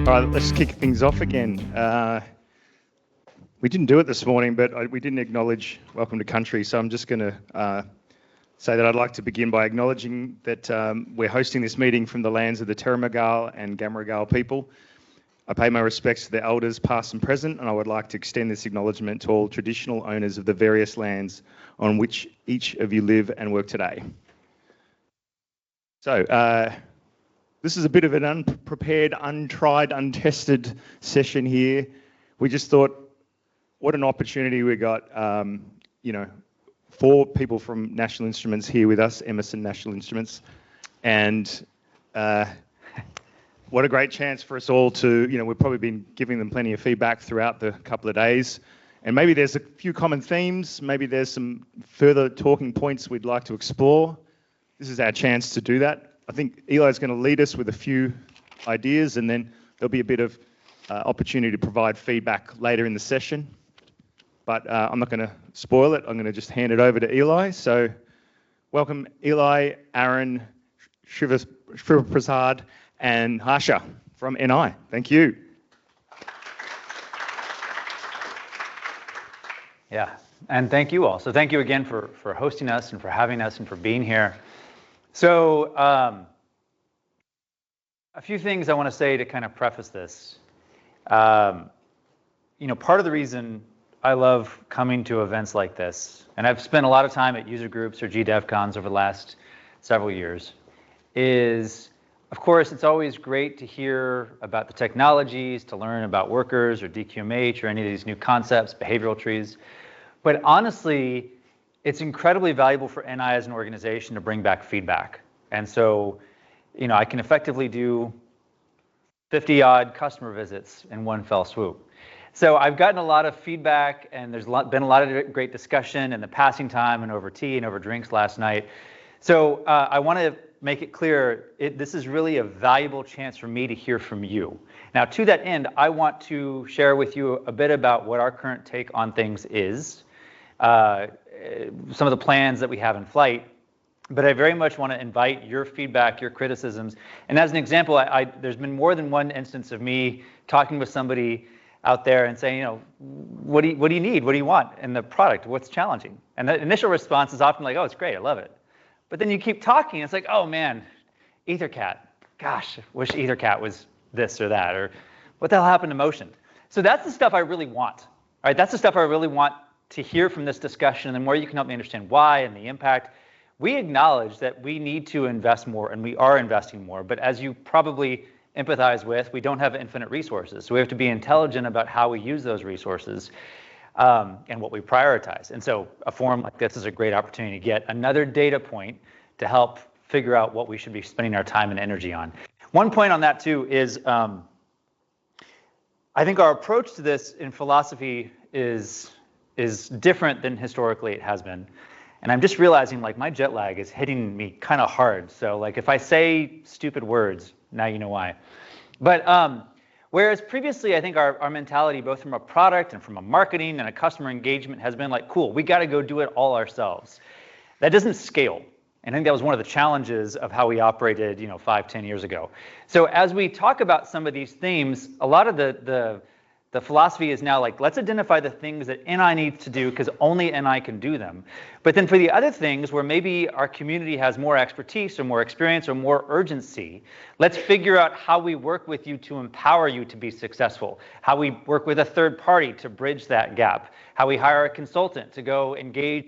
All right, let's kick things off again. We didn't do it this morning, but we didn't acknowledge Welcome to Country, so I'm just going to say that I'd like to begin by acknowledging that we're hosting this meeting from the lands of the Turrumagal and Gamaragal people. I pay my respects to the elders past and present, and I would like to extend this acknowledgement to all traditional owners of the various lands on which each of you live and work today. So, this is a bit of an unprepared, untried, untested session here. We just thought, what an opportunity we got. 4 people from National Instruments here with us, Emerson National Instruments, and what a great chance for us all to, we've probably been giving them plenty of feedback throughout the couple of days, and maybe there's a few common themes, maybe there's some further talking points we'd like to explore. This is our chance to do that. I think Eli's going to lead us with a few ideas, and then there'll be a bit of opportunity to provide feedback later in the session. But I'm not going to spoil it. I'm going to just hand it over to Eli. So welcome Eli, Aaron, Shivaprasad, and Harsha from NI. Thank you. Yeah, and thank you all. So thank you again for hosting us and for having us and for being here. So a few things I want to say to kind of preface this. Part of the reason I love coming to events like this, and I've spent a lot of time at user groups or GDevCons over the last several years, is, of course, it's always great to hear about the technologies, to learn about workers or DQMH or any of these new concepts, behavioral trees. But honestly, it's incredibly valuable for NI as an organization to bring back feedback. And so, I can effectively do 50-odd customer visits in one fell swoop. So I've gotten a lot of feedback, and there's been a lot of great discussion in the passing time and over tea and over drinks last night. So I want to make it clear, this is really a valuable chance for me to hear from you. Now, to that end, I want to share with you a bit about what our current take on things is, some of the plans that we have in flight, but I very much want to invite your feedback, your criticisms. And as an example, there's been more than one instance of me talking with somebody out there and saying, what do you need? What do you want in the product? What's challenging? And the initial response is often like, oh, it's great, I love it. But then you keep talking, it's like, oh man, EtherCAT. Gosh, wish EtherCAT was this or that, or what the hell happened to Motion? So that's the stuff I really want. All right, that's the stuff I really want to hear from this discussion, and the more you can help me understand why and the impact. We acknowledge that we need to invest more, and we are investing more, but as you probably empathize with, we don't have infinite resources. So we have to be intelligent about how we use those resources and what we prioritize. And so a forum like this is a great opportunity to get another data point to help figure out what we should be spending our time and energy on. One point on that too is I think our approach to this in philosophy is different than historically it has been. And I'm just realizing like my jet lag is hitting me kind of hard. So like if I say stupid words, now you know why. But whereas previously I think our mentality both from a product and from a marketing and a customer engagement has been like, cool, we got to go do it all ourselves. That doesn't scale. And I think that was one of the challenges of how we operated 5-10 years ago. So as we talk about some of these themes, a lot of the philosophy is now like, let's identify the things that NI needs to do because only NI can do them. But then for the other things where maybe our community has more expertise or more experience or more urgency, let's figure out how we work with you to empower you to be successful, how we work with a third party to bridge that gap, how we hire a consultant to go engage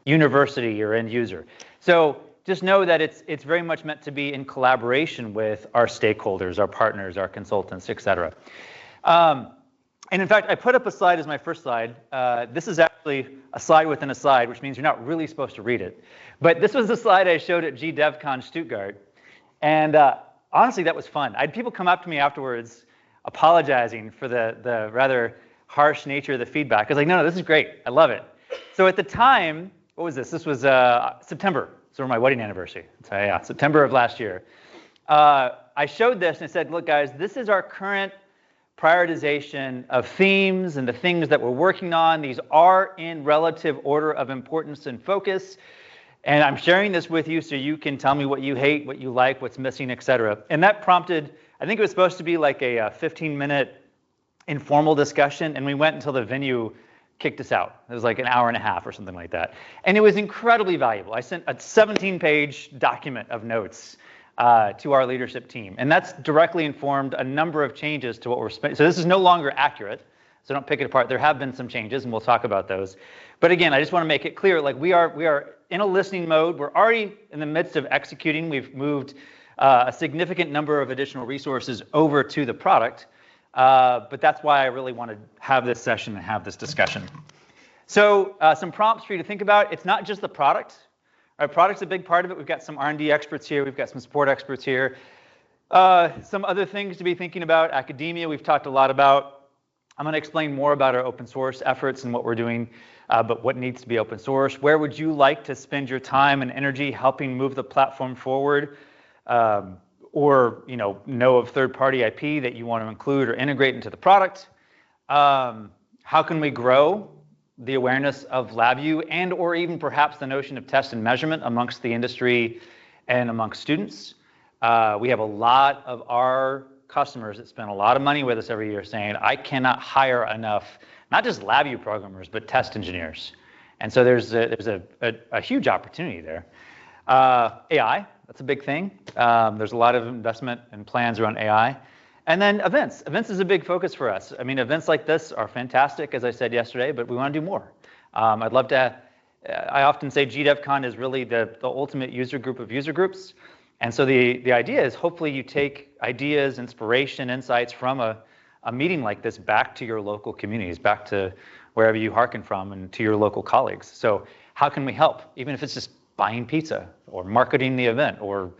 university or end user. So just know that it's very much meant to be in collaboration with our stakeholders, our partners, our consultants, et cetera. And in fact, I put up a slide as my first slide. This is actually a slide within a slide, which means you're not really supposed to read it. But this was the slide I showed at GDevCon Stuttgart. And honestly, that was fun. I had people come up to me afterwards apologizing for the rather harsh nature of the feedback. I was like, no, this is great. I love it. So at the time, what was this? This was September. So my wedding anniversary. So yeah, September of last year. I showed this and I said, look, guys, this is our current prioritization of themes and the things that we're working on. These are in relative order of importance and focus. And I'm sharing this with you so you can tell me what you hate, what you like, what's missing, etc. And that prompted, I think it was supposed to be like a 15-minute informal discussion, and we went until the venue kicked us out. It was like an hour and a half or something like that. And it was incredibly valuable. I sent a 17-page document of notes to our leadership team. And that's directly informed a number of changes to what we're spending. So this is no longer accurate. So don't pick it apart. There have been some changes, and we'll talk about those. But again, I just want to make it clear, like we are in a listening mode. We're already in the midst of executing. We've moved a significant number of additional resources over to the product. But that's why I really want to have this session and have this discussion. So some prompts for you to think about. It's not just the product. Our product's a big part of it. We've got some R&D experts here. We've got some support experts here. Some other things to be thinking about. Academia, we've talked a lot about. I'm going to explain more about our open source efforts and what we're doing, but what needs to be open source. Where would you like to spend your time and energy helping move the platform forward? Or know of third-party IP that you want to include or integrate into the product. How can we grow the awareness of LabVIEW and or even perhaps the notion of test and measurement amongst the industry and amongst students? We have a lot of our customers that spend a lot of money with us every year saying, I cannot hire enough, not just LabVIEW programmers, but test engineers. And so there's a huge opportunity there. AI, that's a big thing. There's a lot of investment and plans around AI. And then events. Events is a big focus for us. I mean, events like this are fantastic, as I said yesterday, but we want to do more. I'd love to, I often say GDevCon is really the ultimate user group of user groups. And so the idea is hopefully you take ideas, inspiration, insights from a meeting like this back to your local communities, back to wherever you hearken from and to your local colleagues. So how can we help? Even if it's just buying pizza or marketing the event or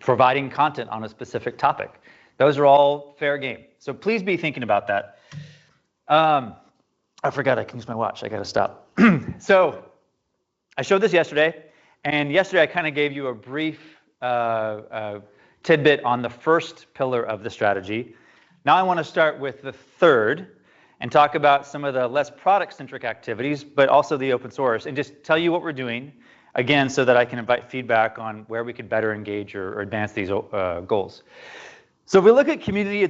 providing content on a specific topic. Those are all fair game. So please be thinking about that. I forgot I can use my watch. I got to stop. So I showed this yesterday. And yesterday I kind of gave you a brief tidbit on the first pillar of the strategy. Now I want to start with the third and talk about some of the less product-centric activities, but also the open source, and just tell you what we're doing, again, so that I can invite feedback on where we could better engage or advance these goals. So if we look at community,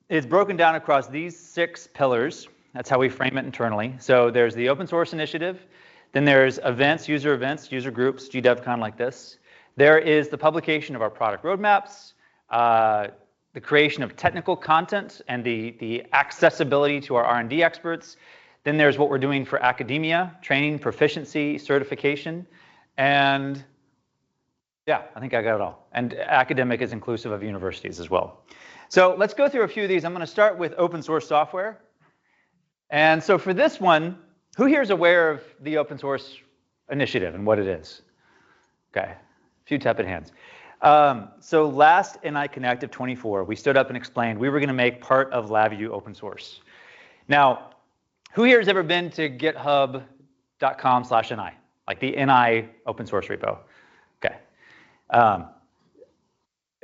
it's broken down across these 6 pillars. That's how we frame it internally. So there's the open source initiative. Then there's events, user groups, GDevCon like this. There is the publication of our product roadmaps, the creation of technical content and the accessibility to our R&D experts. Then there's what we're doing for academia, training, proficiency, certification. And yeah, I think I got it all. And academic is inclusive of universities as well. So let's go through a few of these. I'm going to start with open source software. And so for this one, who here is aware of the open source initiative and what it is? Okay, a few tepid hands. So last NI Connect of 24, we stood up and explained we were going to make part of LabVIEW open source. Now, who here has ever been to github.com/NI, like the NI open source repo? Okay.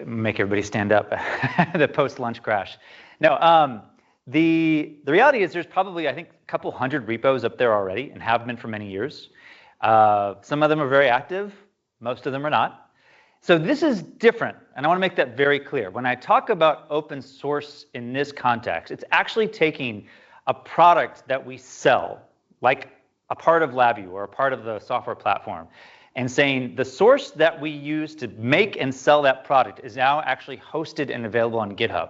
Make everybody stand up, the post-lunch crash. No, the reality is there's probably, I think, a couple hundred repos up there already and have been for many years. Some of them are very active. Most of them are not. So this is different, and I want to make that very clear. When I talk about open source in this context, it's actually taking a product that we sell, like a part of LabVIEW or a part of the software platform, and saying the source that we use to make and sell that product is now actually hosted and available on GitHub.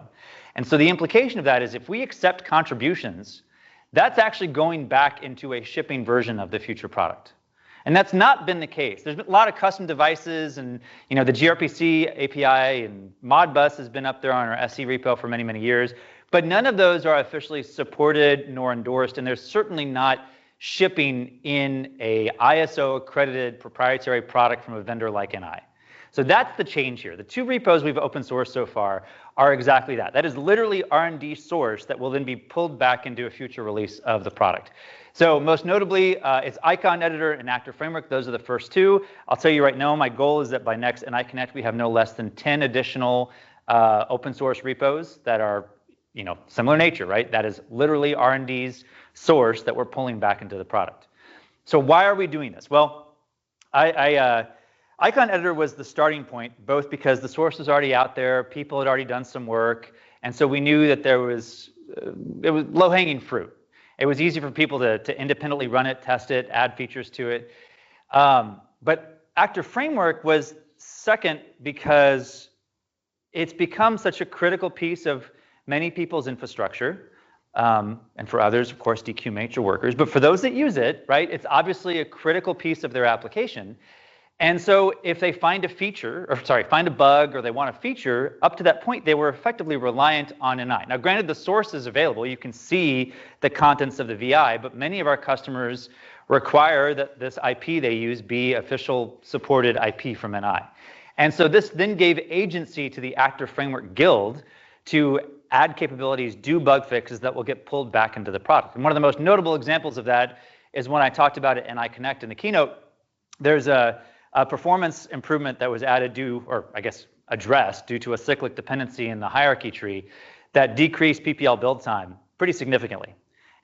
And so the implication of that is if we accept contributions, that's actually going back into a shipping version of the future product. And that's not been the case. There's been a lot of custom devices, and the gRPC API and Modbus has been up there on our SE repo for many, many years. But none of those are officially supported nor endorsed, and there's certainly not shipping in a ISO accredited proprietary product from a vendor like NI. So that's the change here. The 2 repos we've open sourced so far are exactly that. That is literally R&D source that will then be pulled back into a future release of the product. So most notably, it's Icon Editor and Actor Framework. Those are the first 2. I'll tell you right now, my goal is that by next NI Connect, we have no less than 10 additional open source repos that are similar nature, right? That is literally R&D's source that we're pulling back into the product. So why are we doing this? Well, Icon Editor was the starting point, both because the source was already out there, people had already done some work, and so we knew that it was low-hanging fruit. It was easy for people to independently run it, test it, add features to it. But Actor Framework was second because it's become such a critical piece of many people's infrastructure. And for others, of course, DQ mates or workers. But for those that use it, right, it's obviously a critical piece of their application. And so if they find a feature, or sorry, find a bug, or they want a feature, up to that point, they were effectively reliant on NI. Now, granted, the source is available. You can see the contents of the VI, but many of our customers require that this IP they use be official supported IP from NI. And so this then gave agency to the Actor Framework Guild to add capabilities, do bug fixes that will get pulled back into the product. And one of the most notable examples of that is when I talked about it at NI Connect in the keynote. There's a performance improvement that was added addressed due to a cyclic dependency in the hierarchy tree that decreased PPL build time pretty significantly.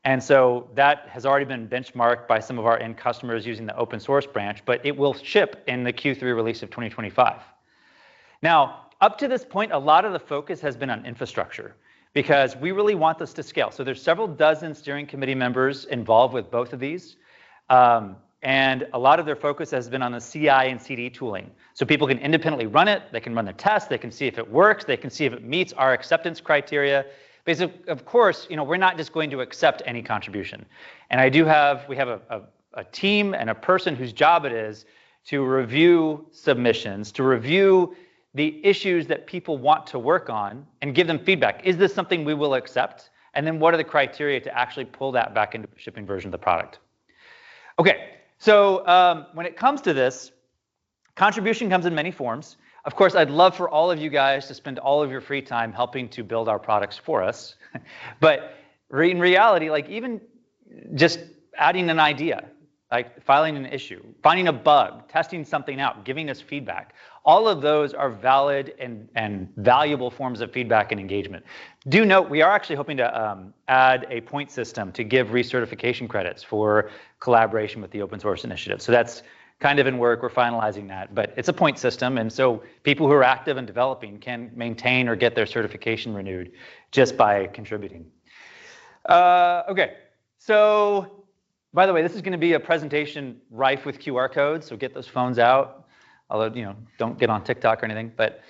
And so that has already been benchmarked by some of our end customers using the open source branch, but it will ship in the Q3 release of 2025. Now, up to this point, a lot of the focus has been on infrastructure because we really want this to scale. So there's several dozen steering committee members involved with both of these. And a lot of their focus has been on the CI and CD tooling. So people can independently run it, they can run the tests, they can see if it works, they can see if it meets our acceptance criteria. Basically, of course, we're not just going to accept any contribution. And we have a team and a person whose job it is to review submissions, to review the issues that people want to work on and give them feedback. Is this something we will accept? And then what are the criteria to actually pull that back into a shipping version of the product? Okay. So when it comes to this, contribution comes in many forms. Of course, I'd love for all of you guys to spend all of your free time helping to build our products for us. But in reality, like even just adding an idea, like filing an issue, finding a bug, testing something out, giving us feedback, all of those are valid and valuable forms of feedback and engagement. Do note, we are actually hoping to add a point system to give recertification credits for collaboration with the open source initiative. So that's kind of in work, we're finalizing that, but it's a point system. And so people who are active and developing can maintain or get their certification renewed just by contributing. Okay, so by the way, this is going to be a presentation rife with QR codes, so get those phones out. Although, don't get on TikTok or anything. But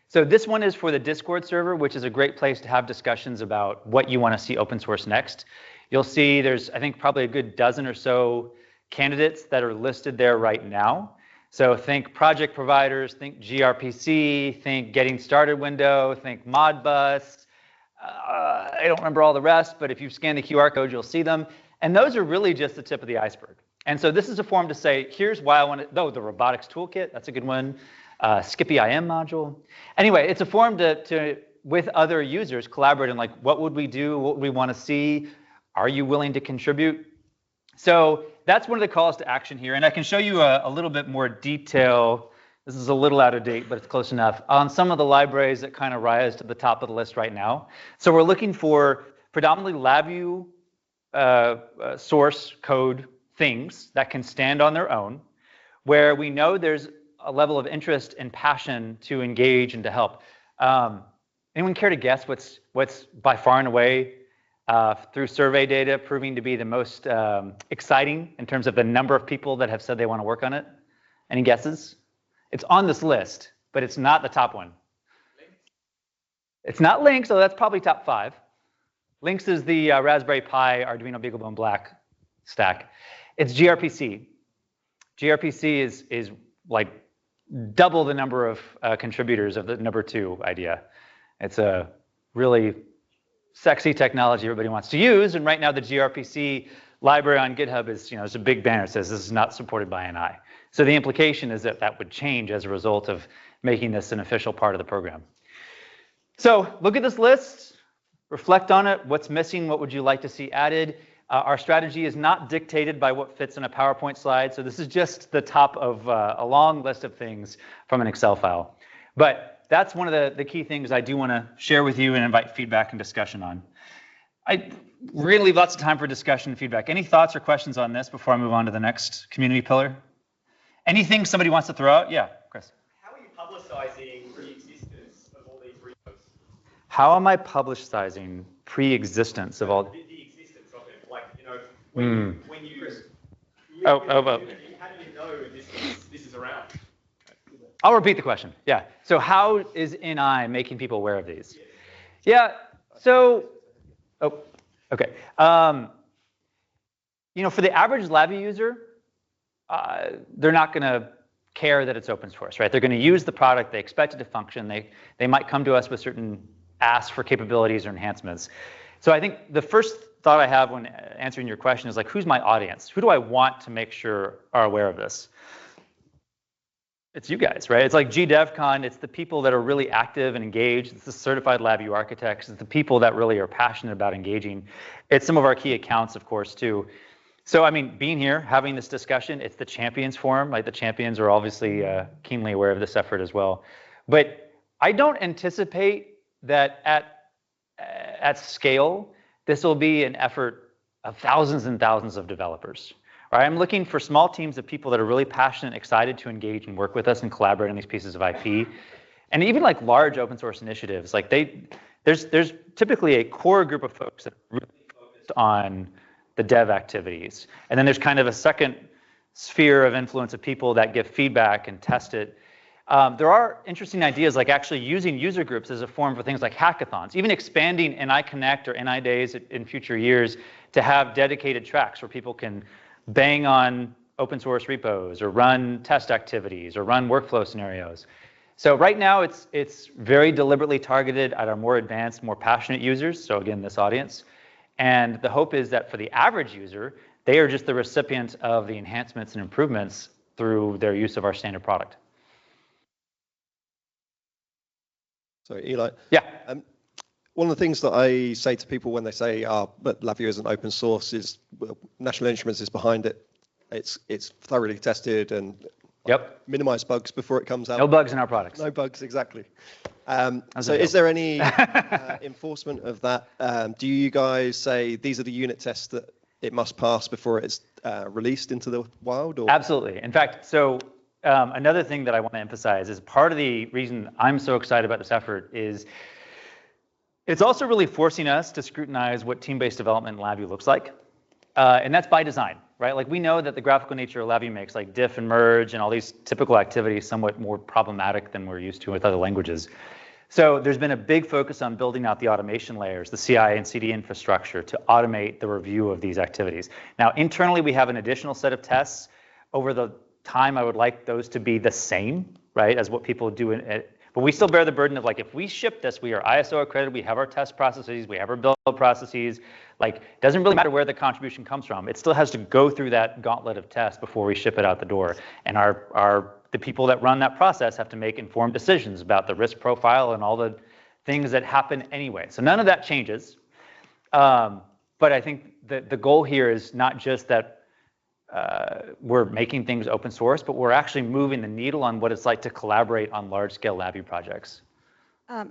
so this one is for the Discord server, which is a great place to have discussions about what you want to see open source next. You'll see there's, I think, probably a good dozen or so candidates that are listed there right now. So think project providers, think gRPC, think getting started window, think Modbus. I don't remember all the rest, but if you scan the QR code, you'll see them. And those are really just the tip of the iceberg. And so this is a form to say, here's why I want to, the robotics toolkit, that's a good one. Skippy IM module. Anyway, it's a form to with other users, collaborate on like, what would we do? What would we want to see? Are you willing to contribute? So that's one of the calls to action here. And I can show you a little bit more detail. This is a little out of date, but it's close enough on some of the libraries that kind of rise to the top of the list right now. So we're looking for predominantly LabVIEW source code things that can stand on their own, where we know there's a level of interest and passion to engage and to help. Anyone care to guess what's by far and away through survey data proving to be the most exciting in terms of the number of people that have said they want to work on it? Any guesses? It's on this list, but it's not the top one. Links. It's not Links, so that's probably top 5. Links is the Raspberry Pi Arduino BeagleBone Black stack. It's gRPC. gRPC is like double the number of contributors of the number 2 idea. It's a really sexy technology everybody wants to use, and right now the gRPC library on GitHub is, there's a big banner that says this is not supported by NI. So the implication is that that would change as a result of making this an official part of the program. So look at this list, reflect on it. What's missing? What would you like to see added? Our strategy is not dictated by what fits in a PowerPoint slide. So this is just the top of a long list of things from an Excel file. But that's one of the key things I do want to share with you and invite feedback and discussion on. We're going to leave lots of time for discussion and feedback. Any thoughts or questions on this before I move on to the next community pillar? Anything somebody wants to throw out? Yeah, Chris. How are you publicizing pre-existence of all these repos? How am I publicizing pre-existence of all? The existence of it, like, you know, when you Oh. how do you know this is around? I'll repeat the question. Yeah. So how is NI making people aware of these? Yeah. So, okay. You know, for the average LabVIEW user, they're not going to care that it's open source, right? They're going to use the product. They expect it to function. They might come to us with certain asks for capabilities or enhancements. So I think the first thought I have when answering your question is like, who's my audience? Who do I want to make sure are aware of this? It's you guys, right? It's like GDevCon. It's the people that are really active and engaged. It's the certified LabVIEW architects. It's the people that really are passionate about engaging. It's some of our key accounts, of course, too. So, I mean, being here, having this discussion, it's the champions forum. Like the champions are obviously keenly aware of this effort as well. But I don't anticipate that at scale, this will be an effort of thousands and thousands of developers. Right? I'm looking for small teams of people that are really passionate, excited to engage and work with us and collaborate on these pieces of IP. And even like large open source initiatives, like there's typically a core group of folks that are really focused on the dev activities. And then there's kind of a second sphere of influence of people that give feedback and test it. There are interesting ideas like actually using user groups as a form for things like hackathons, even expanding NI Connect or NI Days in future years to have dedicated tracks where people can bang on open source repos or run test activities or run workflow scenarios. So right now it's very deliberately targeted at our more advanced, more passionate users. So again, this audience. And the hope is that for the average user, they are just the recipient of the enhancements and improvements through their use of our standard product. Sorry, Eli. Yeah. One of the things that I say to people when they say, but LabVIEW isn't open source is, well, National Instruments is behind it. It's thoroughly tested and minimize bugs before it comes out. No bugs in our products. No bugs, exactly. So is there any enforcement of that? Do you guys say these are the unit tests that it must pass before it's released into the wild? Or? Absolutely. In fact, so another thing that I want to emphasize is part of the reason I'm so excited about this effort is it's also really forcing us to scrutinize what team-based development in LabVIEW looks like. And that's by design, right? Like we know that the graphical nature of LabVIEW makes like diff and merge and all these typical activities somewhat more problematic than we're used to with other languages. So there's been a big focus on building out the automation layers, the CI and CD infrastructure to automate the review of these activities. Now, internally, we have an additional set of tests. Over the time, I would like those to be the same, right, as what people do but we still bear the burden of like, if we ship this, we are ISO accredited, we have our test processes, we have our build processes, like, it doesn't really matter where the contribution comes from. It still has to go through that gauntlet of tests before we ship it out the door. And the people that run that process have to make informed decisions about the risk profile and all the things that happen anyway. So none of that changes. But I think that the goal here is not just that we're making things open source, but we're actually moving the needle on what it's like to collaborate on large-scale LabVIEW projects.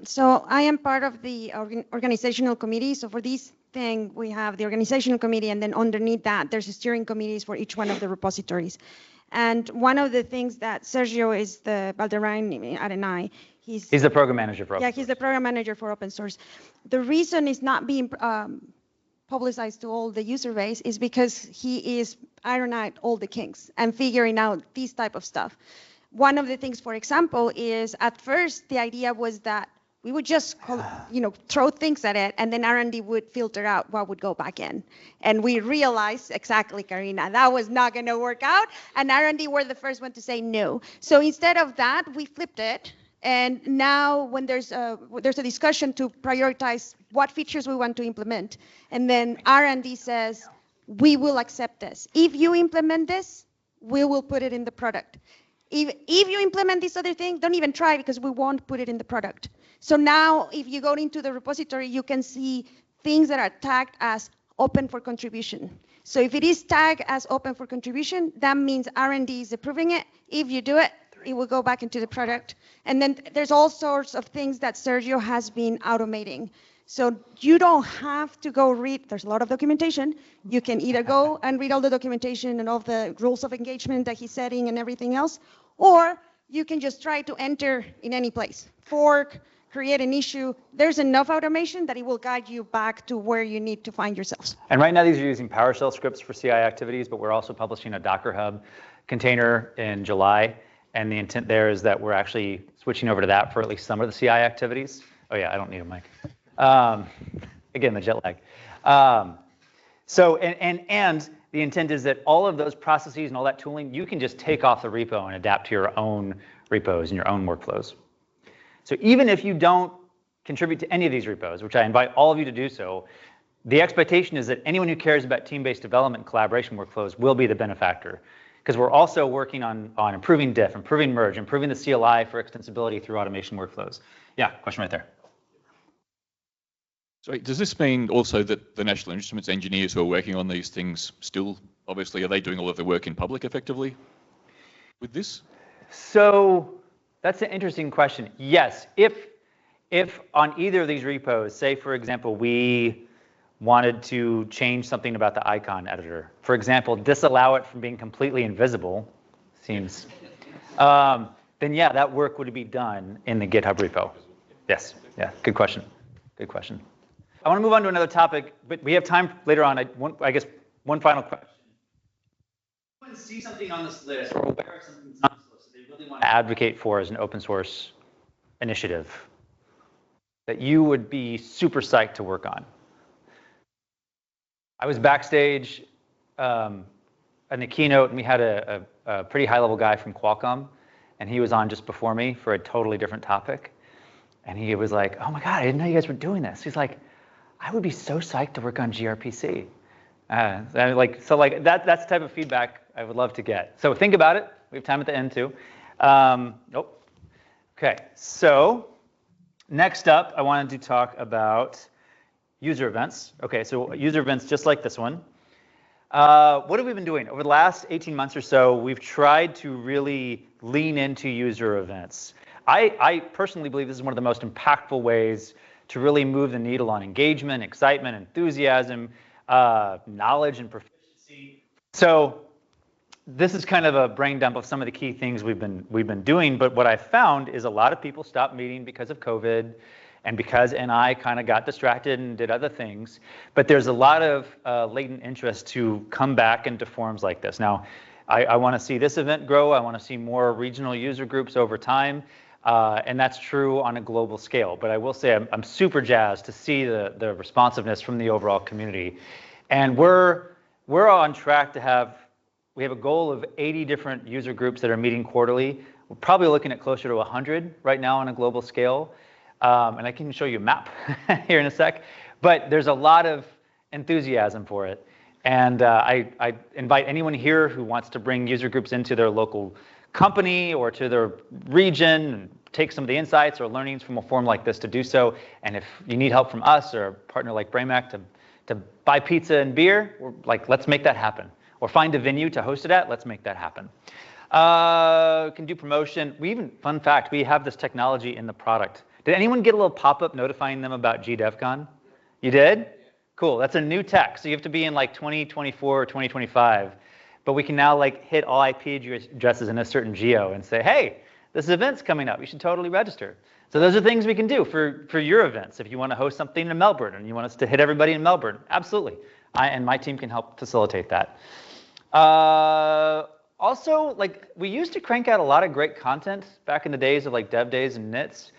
So I am part of the organizational committee. So for this thing, we have the organizational committee, and then underneath that, there's steering committees for each one of the repositories. And one of the things that Sergio is the Valderrine at NI. He's the program manager for open source. Yeah, he's the program manager for open source. The reason it's not being publicized to all the user base is because he is ironing out all the kinks and figuring out this type of stuff. One of the things, for example, is at first the idea was that we would just throw things at it, and then R&D would filter out what would go back in. And we realized, exactly, Karina, that was not going to work out, and R&D were the first one to say no. So instead of that, we flipped it. And now when there's a discussion to prioritize what features we want to implement, and then R&D says, we will accept this. If you implement this, we will put it in the product. If you implement this other thing, don't even try because we won't put it in the product. So now if you go into the repository, you can see things that are tagged as open for contribution. So if it is tagged as open for contribution, that means R&D is approving it. If you do it, it will go back into the product. And then there's all sorts of things that Sergio has been automating. So you don't have to go read, there's a lot of documentation. You can either go and read all the documentation and all the rules of engagement that he's setting and everything else, or you can just try to enter in any place. Fork, create an issue. There's enough automation that it will guide you back to where you need to find yourselves. And right now these are using PowerShell scripts for CI activities, but we're also publishing a Docker Hub container in July. And the intent there is that we're actually switching over to that for at least some of the CI activities. Oh yeah, I don't need a mic. Again, the jet lag. So the intent is that all of those processes and all that tooling, you can just take off the repo and adapt to your own repos and your own workflows. So even if you don't contribute to any of these repos, which I invite all of you to do so, the expectation is that anyone who cares about team-based development and collaboration workflows will be the benefactor. Because we're also working on improving diff, improving merge, improving the CLI for extensibility through automation workflows. Yeah, question right there. So does this mean also that the National Instruments engineers who are working on these things still, obviously, are they doing all of the work in public effectively with this? So that's an interesting question. Yes, if on either of these repos, say for example, we wanted to change something about the icon editor, for example, disallow it from being completely invisible, seems, then yeah, that work would be done in the GitHub repo. Yes, yeah, good question, good question. I want to move on to another topic, but we have time later on. I guess one final question. If anyone sees something on this list or aware of something that's on this list that they really want to advocate for as an open source initiative that you would be super psyched to work on. I was backstage in the keynote, and we had a pretty high-level guy from Qualcomm, and he was on just before me for a totally different topic. And he was like, "Oh my God, I didn't know you guys were doing this." He's like, "I would be so psyched to work on gRPC." That's the type of feedback I would love to get. So think about it. We have time at the end too. Okay, so next up, I wanted to talk about user events. Okay, so user events just like this one. What have we been doing? Over the last 18 months or so, we've tried to really lean into user events. I personally believe this is one of the most impactful ways to really move the needle on engagement, excitement, enthusiasm, knowledge, and proficiency. So this is kind of a brain dump of some of the key things we've been doing. But what I found is a lot of people stopped meeting because of COVID, and because NI kind of got distracted and did other things. But there's a lot of latent interest to come back into forums like this. Now, I want to see this event grow. I want to see more regional user groups over time. And that's true on a global scale. But I will say I'm super jazzed to see the responsiveness from the overall community. And we're on track to we have a goal of 80 different user groups that are meeting quarterly. We're probably looking at closer to 100 right now on a global scale. And I can show you a map here in a sec. But there's a lot of enthusiasm for it. And I invite anyone here who wants to bring user groups into their local company or to their region and take some of the insights or learnings from a forum like this to do so. And if you need help from us or a partner like Braymac to buy pizza and beer, let's make that happen. Or find a venue to host it at, let's make that happen. Can do promotion. Fun fact, we have this technology in the product. Did anyone get a little pop-up notifying them about GDevCon? You did? Cool, that's a new tech. So you have to be in 2024 or 2025. But we can now hit all IP addresses in a certain geo and say, hey, this event's coming up. You should totally register. So those are things we can do for your events. If you want to host something in Melbourne and you want us to hit everybody in Melbourne, absolutely. And my team can help facilitate that. Also, we used to crank out a lot of great content back in the days of Dev Days and NITs.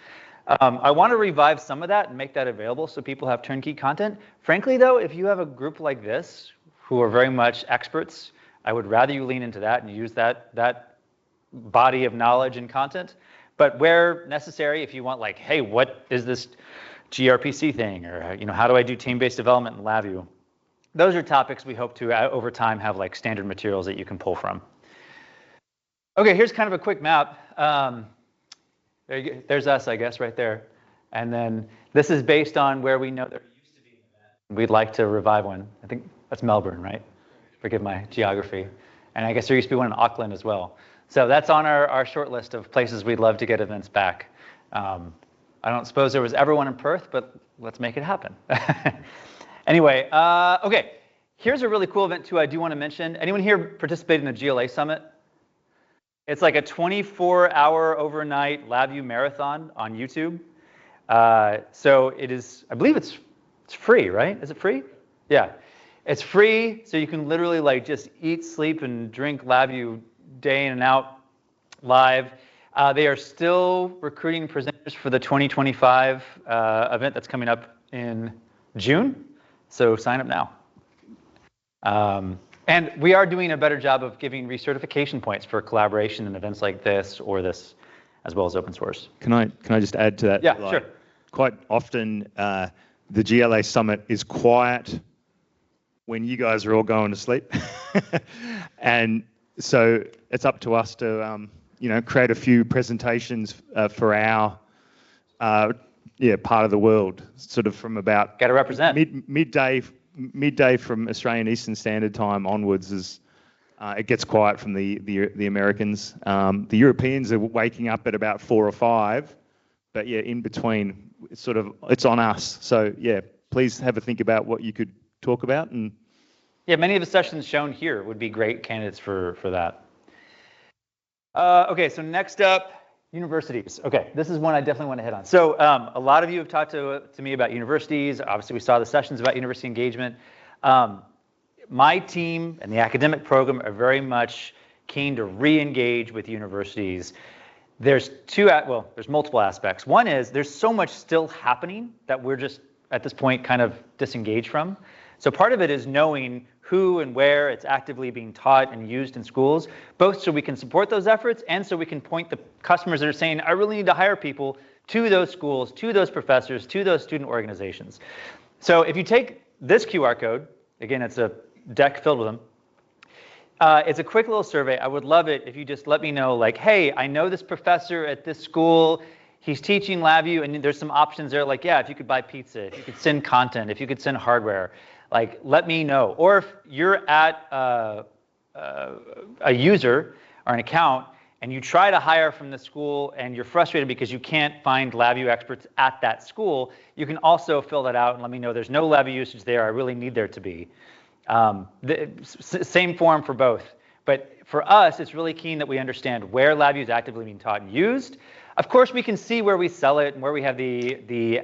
I want to revive some of that and make that available so people have turnkey content. Frankly, though, if you have a group like this who are very much experts, I would rather you lean into that and use that body of knowledge and content. But where necessary, if you want hey, what is this gRPC thing? Or how do I do team-based development in LabVIEW? Those are topics we hope to, over time, have standard materials that you can pull from. Okay, here's kind of a quick map. There's us, I guess, right there. And then this is based on where we know there used to be an event. We'd like to revive one. I think that's Melbourne, right? Forgive my geography. And I guess there used to be one in Auckland as well. So that's on our short list of places we'd love to get events back. I don't suppose there was ever one in Perth, but let's make it happen. Anyway, okay, here's a really cool event too I do want to mention. Anyone here participate in the GLA Summit? It's like a 24-hour overnight LabVIEW marathon on YouTube. So it is, I believe it's free, right? Is it free? Yeah, it's free. So you can literally like just eat, sleep, and drink LabVIEW day in and out live. They are still recruiting presenters for the 2025 event that's coming up in June. So sign up now. And we are doing a better job of giving recertification points for collaboration in events like this or this, as well as open source. Can I just add to that? Yeah, sure. Quite often, the GLA Summit is quiet when you guys are all going to sleep, and so it's up to us to create a few presentations for our part of the world, sort of from about got to represent midday from Australian Eastern Standard Time onwards is it gets quiet from the Americans. The Europeans are waking up at about 4 or 5, but yeah, in between, it's on us. So yeah, please have a think about what you could talk about. And yeah, many of the sessions shown here would be great candidates for that. Okay, so next up, universities. Okay, this is one I definitely want to hit on. So a lot of you have talked to me about universities. Obviously, we saw the sessions about university engagement. My team and the academic program are very much keen to re-engage with universities. There's multiple aspects. One is there's so much still happening that we're just, at this point, kind of disengaged from. So part of it is knowing who and where it's actively being taught and used in schools, both so we can support those efforts and so we can point the customers that are saying, I really need to hire people, to those schools, to those professors, to those student organizations. So if you take this QR code, again, it's a deck filled with them. It's a quick little survey. I would love it if you just let me know, like, hey, I know this professor at this school. He's teaching LabVIEW, and there's some options there, like, yeah, if you could buy pizza, if you could send content, if you could send hardware, like, let me know. Or if you're at a user or an account and you try to hire from the school and you're frustrated because you can't find LabVIEW experts at that school, you can also fill that out and let me know there's no LabVIEW usage there. I really need there to be. Same form for both. But for us, it's really keen that we understand where LabVIEW is actively being taught and used. Of course, we can see where we sell it and where we have the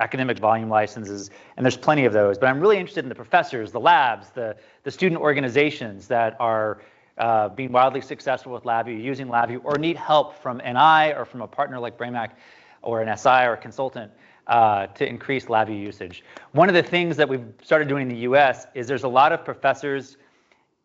academic volume licenses, and there's plenty of those. But I'm really interested in the professors, the labs, the student organizations that are being wildly successful with LabVIEW, using LabVIEW, or need help from NI or from a partner like Braymac or an SI or a consultant to increase LabVIEW usage. One of the things that we've started doing in the US is there's a lot of professors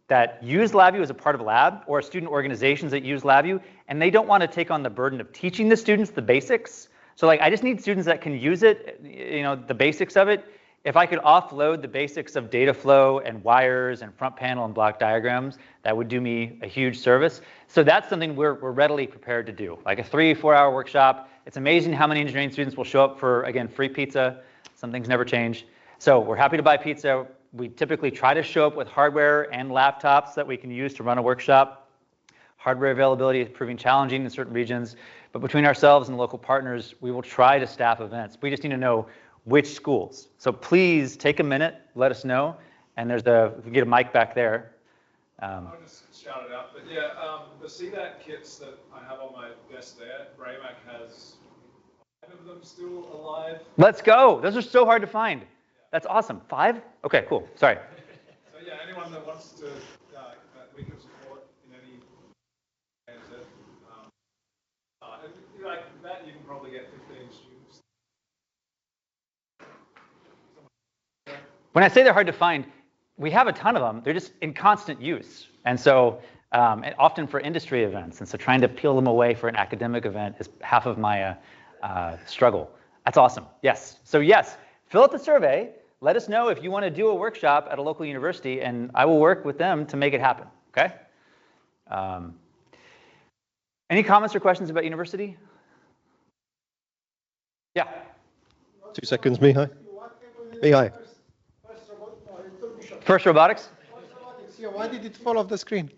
that use LabVIEW as a part of lab, or student organizations that use LabVIEW, and they don't want to take on the burden of teaching the students the basics. So like, I just need students that can use it, the basics of it. If I could offload the basics of data flow and wires and front panel and block diagrams, that would do me a huge service. So that's something we're readily prepared to do. Like a 3-4 hour workshop. It's amazing how many engineering students will show up for, again, free pizza. Some things never change. So we're happy to buy pizza. We typically try to show up with hardware and laptops that we can use to run a workshop. Hardware availability is proving challenging in certain regions, but between ourselves and local partners, we will try to staff events. We just need to know which schools. So please take a minute, let us know, and we can get a mic back there. I'll just shout it out, but yeah, the CDAT kits that I have on my desk there, Braymac has 5 of them still alive. Let's go. Those are so hard to find. That's awesome. 5? Okay, cool. Sorry. So yeah, anyone that wants to that we can support in any ANZ, like that, you can probably get 15 students. When I say they're hard to find, we have a ton of them. They're just in constant use, and so and often for industry events. And so trying to peel them away for an academic event is half of my struggle. That's awesome. Yes. So yes, fill out the survey. Let us know if you want to do a workshop at a local university, and I will work with them to make it happen, okay? Any comments or questions about university? Yeah. 2 seconds, Mihai. Mihai. First robotics? Yeah, why did it fall off the screen?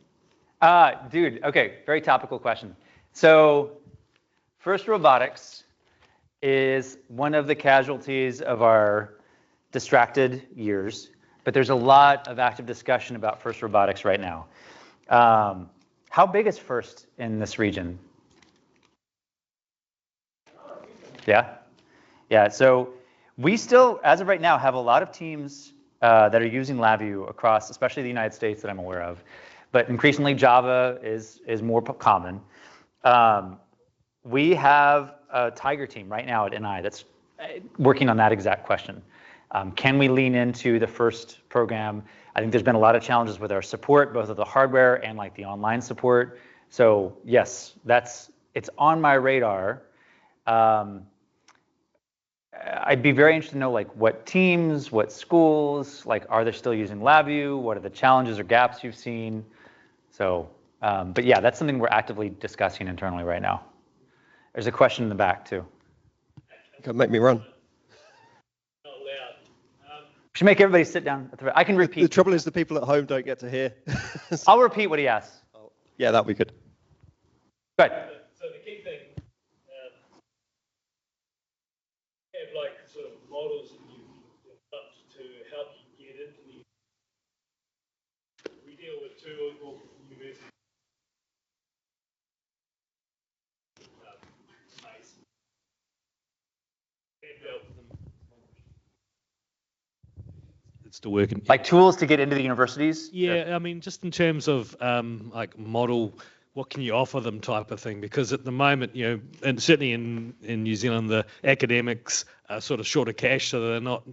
Dude, okay, very topical question. So, first robotics is one of the casualties of our distracted years, but there's a lot of active discussion about FIRST robotics right now. How big is FIRST in this region? Yeah? Yeah, so we still, as of right now, have a lot of teams that are using LabVIEW across, especially the United States that I'm aware of, but increasingly Java is more common. We have a Tiger team right now at NI that's working on that exact question. Can we lean into the FIRST program? I think there's been a lot of challenges with our support, both of the hardware and like the online support. So yes, it's on my radar. I'd be very interested to know like what teams, what schools, like are they still using LabVIEW? What are the challenges or gaps you've seen? So, but yeah, that's something we're actively discussing internally right now. There's a question in the back too. Don't make me run. Should make everybody sit down. I can repeat. The trouble is the people at home don't get to hear. I'll repeat what he asked. Yeah, that'd be good. Good. So the key thing, have like sort of models that you've developed to help you get into the. We deal with two local universities. It's still working. Like tools to get into the universities? Yeah, I mean, just in terms of like model, what can you offer them type of thing? Because at the moment, you know, and certainly in New Zealand, the academics are sort of short of cash, so they're not,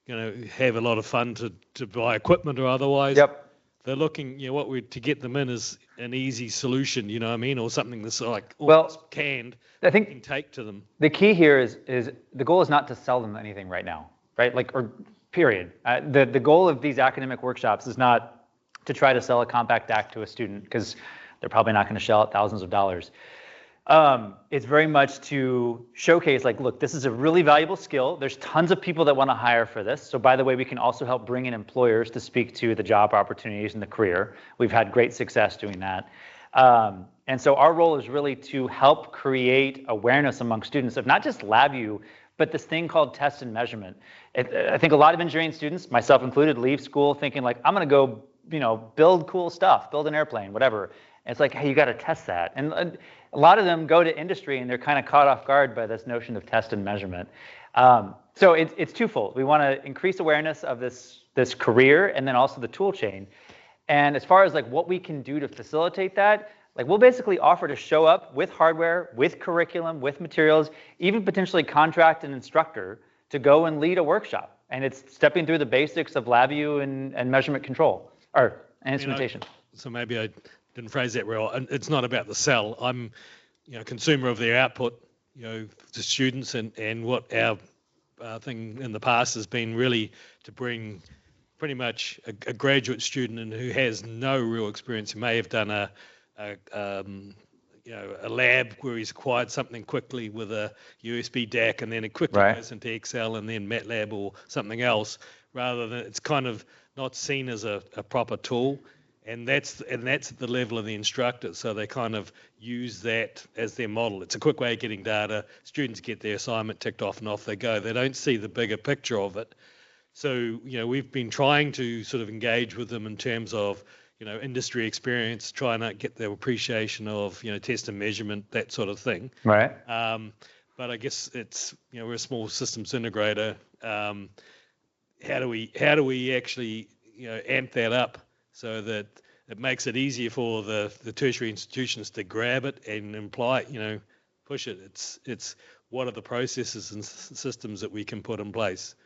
you know, have a lot of fun to buy equipment or otherwise. Yep. They're looking, you know, what we to get them in is an easy solution, you know what I mean, or something that's like canned. I think you can take to them. The key here is the goal is not to sell them anything right now, right? Like, or period. The goal of these academic workshops is not to try to sell a compact DAC to a student because they're probably not going to shell out thousands of dollars. It's very much to showcase, like, look, this is a really valuable skill. There's tons of people that want to hire for this. So by the way, we can also help bring in employers to speak to the job opportunities and the career. We've had great success doing that. And so our role is really to help create awareness among students of not just LabVIEW, but this thing called test and measurement. I think a lot of engineering students, myself included, leave school thinking like, I'm going to go, you know, build cool stuff, build an airplane, whatever. And it's like, hey, you got to test that. And a lot of them go to industry and they're kind of caught off guard by this notion of test and measurement. So it's twofold. We want to increase awareness of this career and then also the tool chain. And as far as like what we can do to facilitate that, like we'll basically offer to show up with hardware, with curriculum, with materials, even potentially contract an instructor to go and lead a workshop. And it's stepping through the basics of LabVIEW and measurement control or instrumentation. So maybe I didn't phrase that well. It's not about the sell. I'm, you know, consumer of their output, you know, to students, and what our thing in the past has been really to bring pretty much a graduate student in who has no real experience, who may have done a lab where he's acquired something quickly with a USB DAC, and then it quickly goes into Excel and then MATLAB or something else, rather than it's kind of not seen as a proper tool. And that's at the level of the instructor, so they kind of use that as their model. It's a quick way of getting data. Students get their assignment ticked off and off they go. They don't see the bigger picture of it. So, you know, we've been trying to sort of engage with them in terms of, you know, industry experience, trying to get their appreciation of, you know, test and measurement, that sort of thing. Right. But I guess it's, you know, we're a small systems integrator. How do we actually, you know, amp that up so that it makes it easier for the tertiary institutions to grab it and imply, you know, push it. It's what are the processes and systems that we can put in place?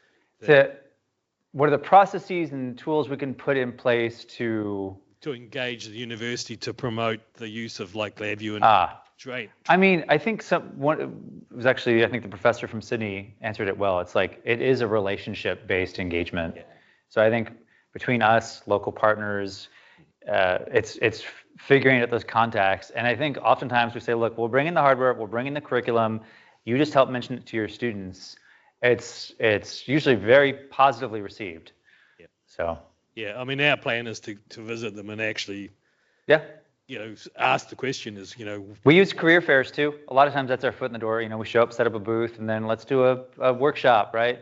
What are the processes and tools we can put in place to engage the university to promote the use of like LabVIEW and train? I mean, I think it was actually, I think the professor from Sydney answered it well. It's like, it is a relationship-based engagement. Yeah. So I think between us, local partners, it's figuring out those contacts. And I think oftentimes we say, look, we'll bring in the hardware, we'll bring in the curriculum, you just help mention it to your students. It's usually very positively received. Yeah. So. Yeah, I mean, our plan is to visit them and actually ask the question is, We use career fairs too. A lot of times that's our foot in the door. We show up, set up a booth, and then let's do a workshop, right?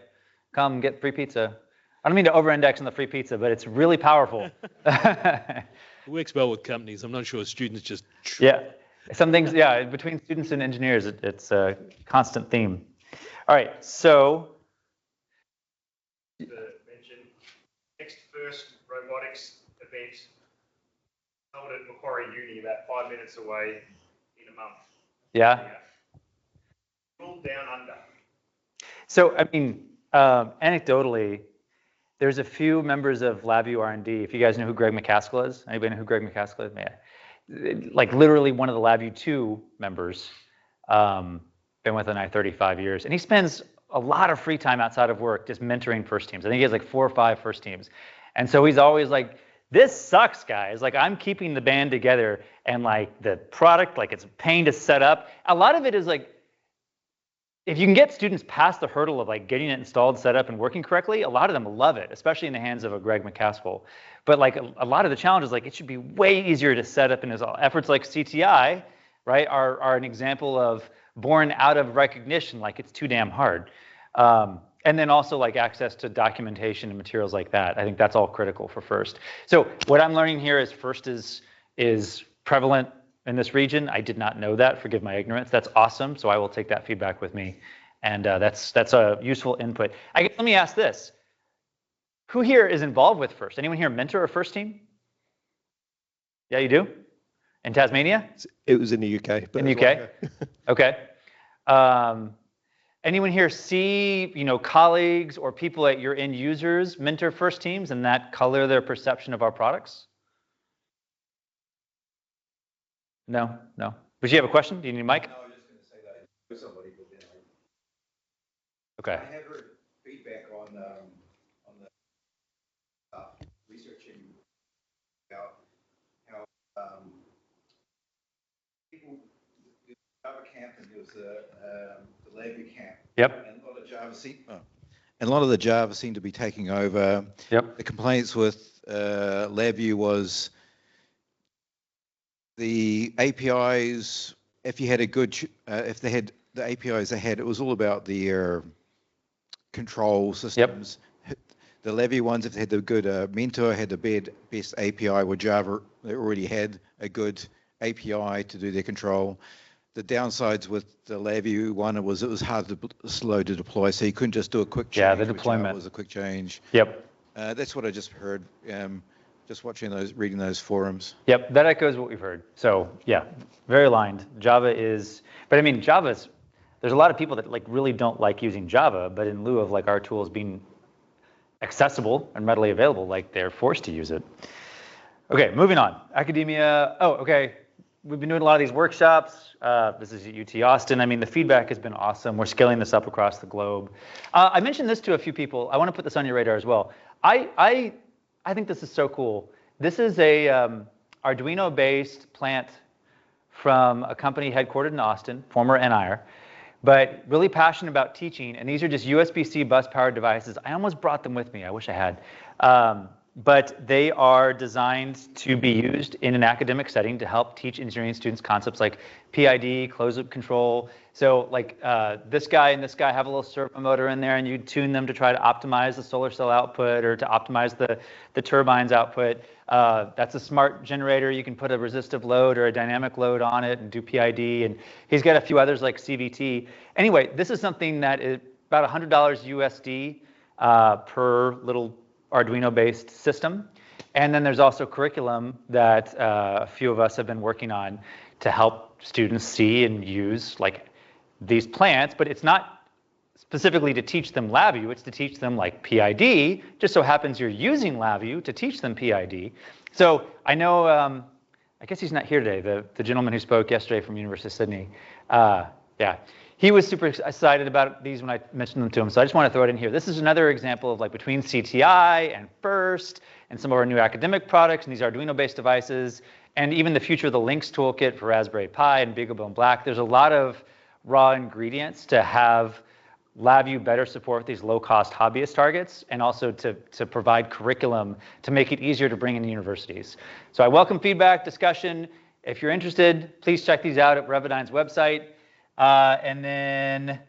Come get free pizza. I don't mean to over-index on the free pizza, but it's really powerful. It works well with companies. I'm not sure students just. Yeah, some things. Yeah, between students and engineers, it's a constant theme. All right, so. Mention next first robotics event held at Macquarie Uni, about 5 minutes away in a month. Yeah. All down under. So I mean, anecdotally, there's a few members of LabVIEW R&D. If you guys know who Greg McCaskill is, anybody know who Greg McCaskill is? Yeah. Like literally one of the LabVIEW 2 members, been with NI 35 years, and he spends a lot of free time outside of work just mentoring first teams. I think he has like 4 or 5 first teams. And so he's always like, this sucks, guys. Like I'm keeping the band together, and like the product, like it's a pain to set up. A lot of it is like, if you can get students past the hurdle of like getting it installed, set up, and working correctly, a lot of them love it, especially in the hands of a Greg McCaskill. But like a lot of the challenges, like it should be way easier to set up, and efforts like CTI, right, are an example of born out of recognition, like it's too damn hard. And then also like access to documentation and materials like that. I think that's all critical for FIRST. So what I'm learning here is FIRST is prevalent in this region. I did not know that. Forgive my ignorance. That's awesome. So I will take that feedback with me, and that's a useful input. Let me ask this: who here is involved with FIRST? Anyone here mentor a FIRST team? Yeah, you do. In Tasmania? It was in the UK. In the UK. Okay. Anyone here see colleagues or people at your end users mentor FIRST teams and that color their perception of our products? No. But you have a question? Do you need a mic? No, I was just going to say that I know somebody, but then Okay. I have heard feedback on the researching about how people, the Java camp and there was the LabVIEW camp. Yep. And a lot of the Java seem to be taking over. Yep. The complaints with LabVIEW was the APIs. If you had a good, if they had the APIs they had, it was all about the control systems. Yep. The LabVIEW ones, if they had the good mentor, had the best API with Java. They already had a good API to do their control. The downsides with the LabVIEW one it was hard slow to deploy, so you couldn't just do a quick change. Yeah, the deployment was a quick change. Yep. That's what I just heard. Just reading those forums. Yep, that echoes what we've heard. So yeah, very aligned. Java is, but I mean Java's. There's a lot of people that like really don't like using Java, but in lieu of like our tools being accessible and readily available, like they're forced to use it. Okay, moving on. Academia. Oh, okay. We've been doing a lot of these workshops. This is at UT Austin. I mean, the feedback has been awesome. We're scaling this up across the globe. I mentioned this to a few people. I want to put this on your radar as well. I think this is so cool. This is a Arduino-based plant from a company headquartered in Austin, former NIR, but really passionate about teaching. And these are just USB-C bus-powered devices. I almost brought them with me. I wish I had. But they are designed to be used in an academic setting to help teach engineering students concepts like PID, closed-loop control. So like this guy and this guy have a little servo motor in there, and you tune them to try to optimize the solar cell output or to optimize the turbine's output. That's a smart generator. You can put a resistive load or a dynamic load on it and do PID. And he's got a few others like CVT. Anyway, this is something that is about $100 USD per little Arduino-based system. And then there's also curriculum that a few of us have been working on to help students see and use like these plants, but it's not specifically to teach them LabVIEW, it's to teach them like PID. Just so happens you're using LabVIEW to teach them PID. So I know, I guess he's not here today, the gentleman who spoke yesterday from University of Sydney. Yeah. He was super excited about these when I mentioned them to him, so I just want to throw it in here. This is another example of like between CTI and FIRST and some of our new academic products and these Arduino-based devices, and even the future of the Lynx toolkit for Raspberry Pi and BeagleBone Black. There's a lot of raw ingredients to have LabVIEW better support these low-cost hobbyist targets, and also to provide curriculum to make it easier to bring in universities. So I welcome feedback, discussion. if you're interested, please check these out at Revodine's website. And then,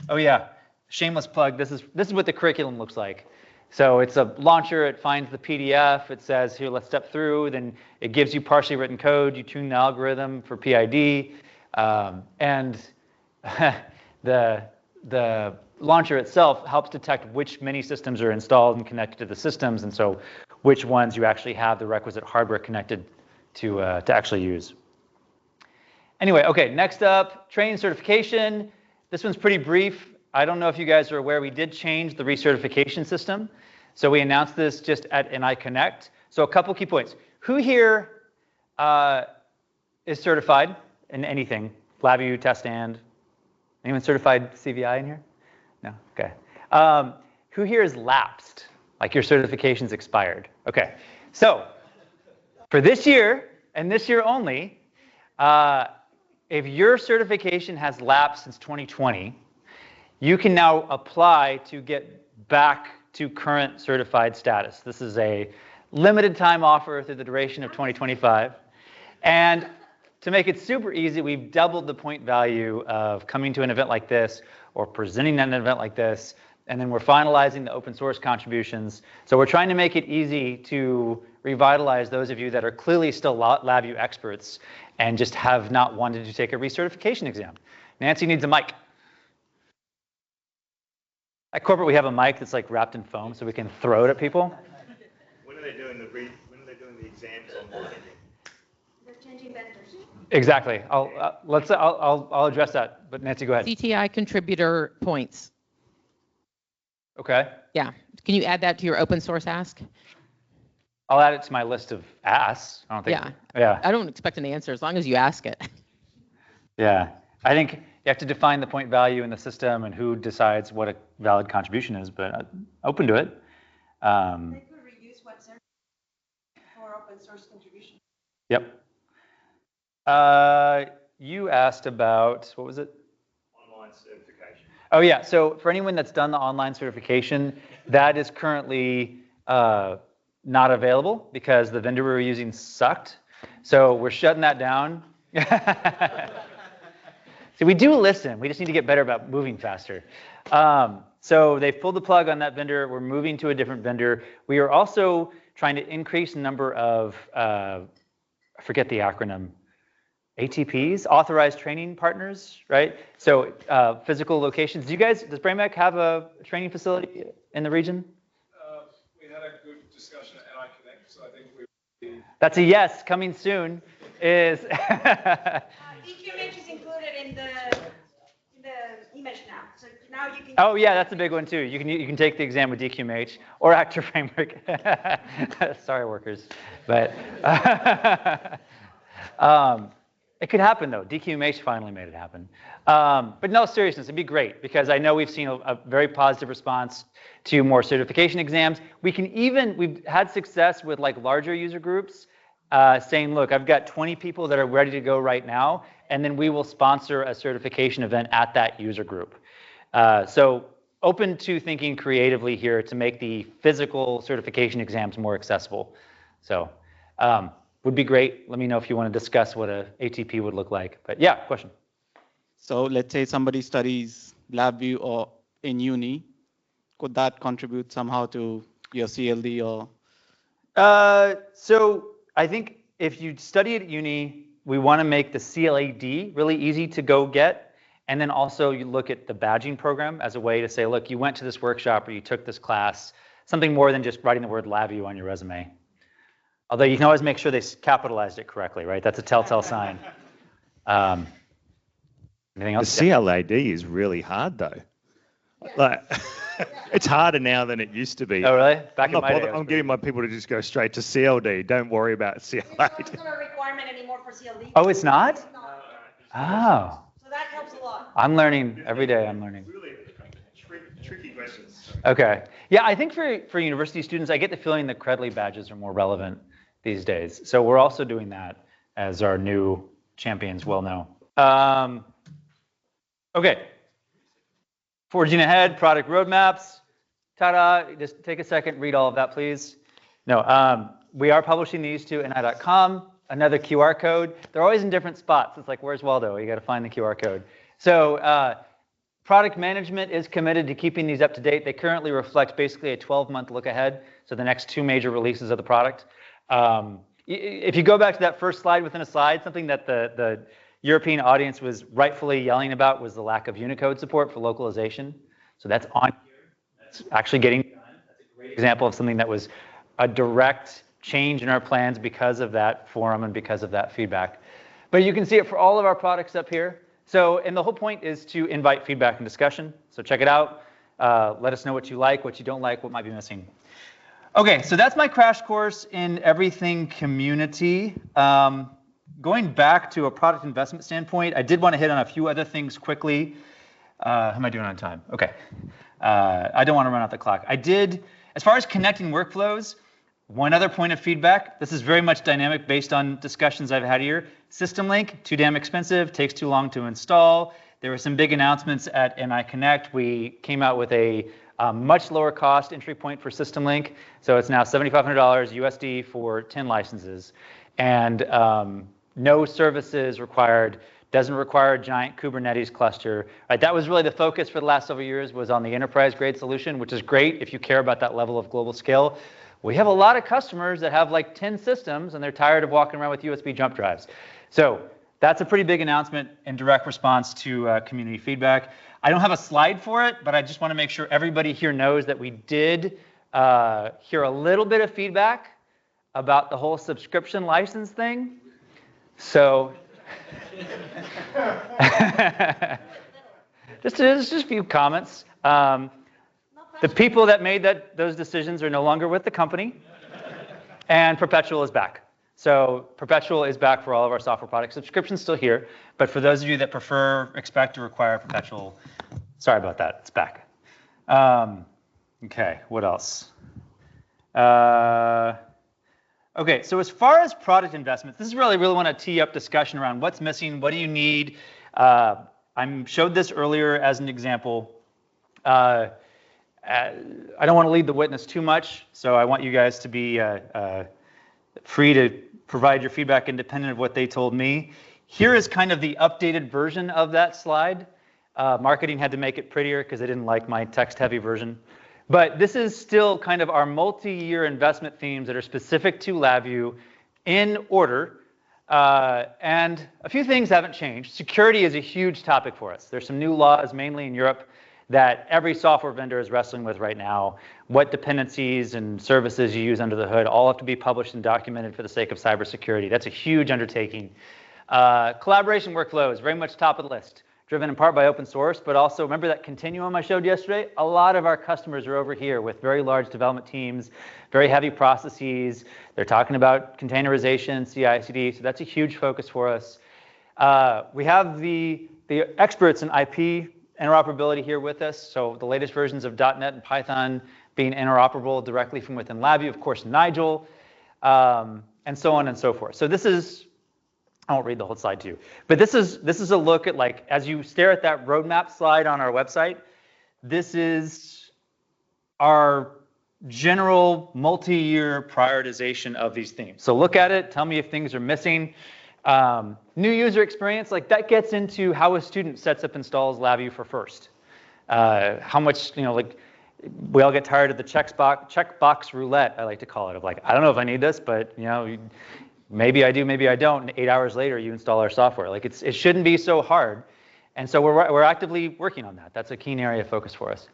oh yeah, shameless plug. This is what the curriculum looks like. So it's a launcher. It finds the PDF. It says, here, let's step through. Then it gives you partially written code. You tune the algorithm for PID. And the launcher itself helps detect which mini systems are installed and connected to the systems, and so which ones you actually have the requisite hardware connected to actually use. Anyway, okay, next up, training certification. This one's pretty brief. I don't know if you guys are aware, we did change the recertification system. So we announced this just at NI Connect. So a couple key points. Who here is certified in anything? LabVIEW, test and? Anyone certified CVI in here? No, okay. Who here is lapsed? Like your certification's expired? Okay, so for this year, and this year only, if your certification has lapsed since 2020, you can now apply to get back to current certified status. This is a limited time offer through the duration of 2025. And to make it super easy, we've doubled the point value of coming to an event like this or presenting at an event like this. And then we're finalizing the open source contributions. So we're trying to make it easy to revitalize those of you that are clearly still LabVIEW experts and just have not wanted to take a recertification exam. Nancy needs a mic. At corporate, we have a mic that's like wrapped in foam so we can throw it at people. When are they doing the exams online? They're changing vendors. Exactly. I'll address that. But Nancy, go ahead. CTI contributor points. Okay. Yeah. Can you add that to your open source ask? I'll add it to my list of asks. I don't think. Yeah. I don't expect an answer as long as you ask it. Yeah. I think you have to define the point value in the system and who decides what a valid contribution is, but open to it. They could reuse what's there for open source contribution. Yep. You asked about, what was it? Online certification. Oh yeah, so for anyone that's done the online certification, that is currently not available because the vendor we were using sucked. So we're shutting that down. See, we do listen. We just need to get better about moving faster. So they've pulled the plug on that vendor. We're moving to a different vendor. We are also trying to increase the number of, I forget the acronym, ATPs, authorized training partners, right? So physical locations. Does BrainMech have a training facility in the region? We had a good discussion at NI Connect, so I think we. That's a yes. Coming soon is. DQMH is included in the image now, so now you can. Oh yeah, that's a big one too. You can take the exam with DQMH or Actor Framework. Sorry, workers, but. It could happen though. DQMH finally made it happen. But no, seriousness, it'd be great because I know we've seen a very positive response to more certification exams. We've had success with like larger user groups saying, look, I've got 20 people that are ready to go right now, and then we will sponsor a certification event at that user group. So open to thinking creatively here to make the physical certification exams more accessible. So. Would be great. Let me know if you want to discuss what a ATP would look like. But yeah, question. So let's say somebody studies LabVIEW or in uni. Could that contribute somehow to your CLD or? So I think if you study at uni, we want to make the CLAD really easy to go get. And then also you look at the badging program as a way to say, look, you went to this workshop or you took this class, something more than just writing the word LabVIEW on your resume. Although you can always make sure they capitalized it correctly, right? That's a telltale sign. Anything else? The CLAD is really hard, though. Like, it's harder now than it used to be. Oh, really? Back in my day, I'm getting my people to just go straight to CLD. Don't worry about CLAD. It's not a requirement anymore for CLD. Oh, it's not? Oh. So that helps a lot. I'm learning every day. I'm learning. Really tricky questions. Okay. Yeah, I think for university students, I get the feeling that Credly badges are more relevant these days. So we're also doing that, as our new champions well know. Okay. Forging ahead, product roadmaps. Ta-da, just take a second, read all of that, please. No, we are publishing these to NI.com. another QR code. They're always in different spots. It's like, where's Waldo? You got to find the QR code. So product management is committed to keeping these up to date. They currently reflect basically a 12-month look ahead, so the next 2 major releases of the product. If you go back to that first slide within a slide, something that the European audience was rightfully yelling about was the lack of Unicode support for localization. So that's on here. That's actually getting done. That's a great example of something that was a direct change in our plans because of that forum and because of that feedback. But you can see it for all of our products up here. So, and the whole point is to invite feedback and discussion. So check it out. Let us know what you like, what you don't like, what might be missing. Okay, so that's my crash course in everything community. Going back to a product investment standpoint, I did want to hit on a few other things quickly. How am I doing on time? Okay. I don't want to run out the clock. I did, as far as connecting workflows, one other point of feedback. This is very much dynamic based on discussions I've had here. System Link, too damn expensive, takes too long to install. There were some big announcements at NI Connect. We came out with a much lower cost entry point for System Link. So it's now $7,500 USD for 10 licenses. And no services required, doesn't require a giant Kubernetes cluster. Right, that was really the focus for the last several years, was on the enterprise grade solution, which is great if you care about that level of global scale. We have a lot of customers that have like 10 systems and they're tired of walking around with USB jump drives. So that's a pretty big announcement in direct response to community feedback. I don't have a slide for it, but I just want to make sure everybody here knows that we did hear a little bit of feedback about the whole subscription license thing. So just a few comments. The people that made those decisions are no longer with the company, and Perpetual is back. So Perpetual is back for all of our software products. Subscription's still here, but for those of you that prefer, expect, or require Perpetual, sorry about that, it's back. Okay, what else? Okay, so as far as product investments, this is really want to tee up discussion around what's missing, what do you need. I showed this earlier as an example. I don't want to lead the witness too much, so I want you guys to be free to provide your feedback independent of what they told me. Here is kind of the updated version of that slide. Marketing had to make it prettier because they didn't like my text-heavy version. But this is still kind of our multi-year investment themes that are specific to LabVIEW in order. And a few things haven't changed. Security is a huge topic for us. There's some new laws, mainly in Europe, that every software vendor is wrestling with right now. What dependencies and services you use under the hood all have to be published and documented for the sake of cybersecurity. That's a huge undertaking. Collaboration workflows, very much top of the list, driven in part by open source, but also remember that continuum I showed yesterday? A lot of our customers are over here with very large development teams, very heavy processes. They're talking about containerization, CI/CD, so that's a huge focus for us. We have the experts in IP interoperability here with us. So the latest versions of .NET and Python being interoperable directly from within LabVIEW, of course, Nigel, and so on and so forth. So this is, I won't read the whole slide to you, but this is a look at, like, as you stare at that roadmap slide on our website, this is our general multi-year prioritization of these themes. So look at it, tell me if things are missing. New user experience, like that gets into how a student sets up, installs LabVIEW for first. How much, like we all get tired of the checkbox roulette, I like to call it, of like, I don't know if I need this, but maybe I do, maybe I don't, and 8 hours later you install our software. Like it shouldn't be so hard. And so we're actively working on that. That's a keen area of focus for us.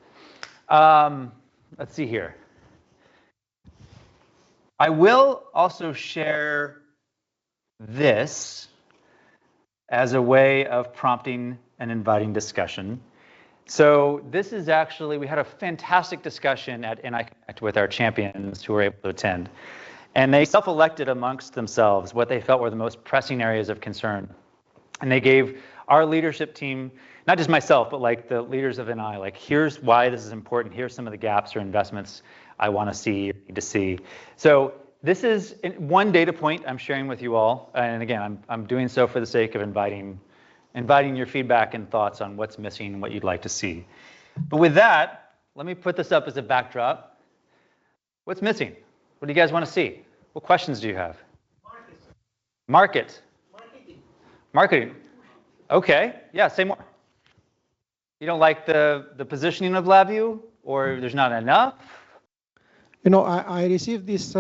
Let's see here. I will also share this as a way of prompting and inviting discussion. So this is actually, we had a fantastic discussion at NI Connect with our champions who were able to attend. And they self-elected amongst themselves what they felt were the most pressing areas of concern. And they gave our leadership team, not just myself, but like the leaders of NI, like, here's why this is important. Here's some of the gaps or investments I want to see, need to see. So this is one data point I'm sharing with you all. And again, I'm doing so for the sake of inviting your feedback and thoughts on what's missing and what you'd like to see. But with that, let me put this up as a backdrop. What's missing? What do you guys want to see? What questions do you have? Marketing. Okay. Yeah, say more. You don't like the positioning of LabVIEW, or there's not enough? You know, I received this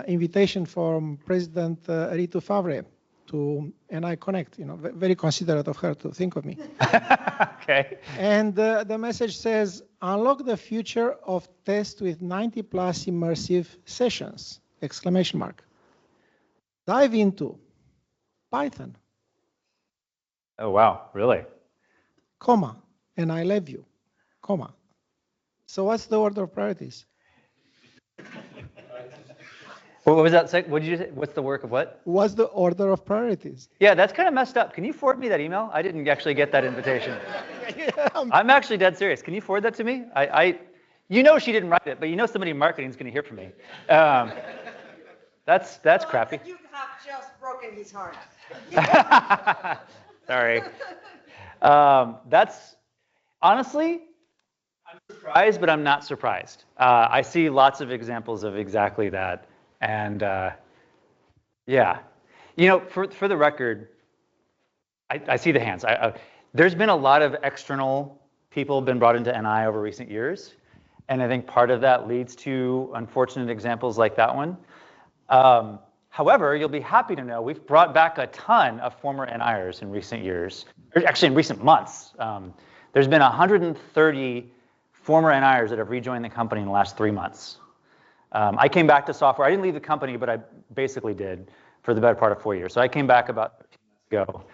invitation from President Ritu Favre to NI Connect. You know, very considerate of her to think of me. Okay. And the message says, unlock the future of test with 90+ immersive sessions, exclamation mark. Dive into Python, Oh, wow. Really? comma, and I love you, comma. So what's the order of priorities? What was that? What did you say? What's the work of what? What's the order of priorities? Yeah, that's kind of messed up. Can you forward me that email? I didn't actually get that invitation. I'm actually dead serious. Can you forward that to me? You know she didn't write it, but you know somebody in marketing is going to hear from me. That's crappy. You have just broken his heart. Sorry. That's honestly, I'm surprised, but I'm not surprised. I see lots of examples of exactly that. And yeah, you know, for the record, I see the hands. There's been a lot of external people been brought into NI over recent years. And I think part of that leads to unfortunate examples like that one. However, you'll be happy to know we've brought back a ton of former NIers in recent years, or actually in recent months. There's been 130 former NIers that have rejoined the company in the last 3 months. I came back to software. I didn't leave the company, but I basically did for the better part of 4 years. So I came back about 13 months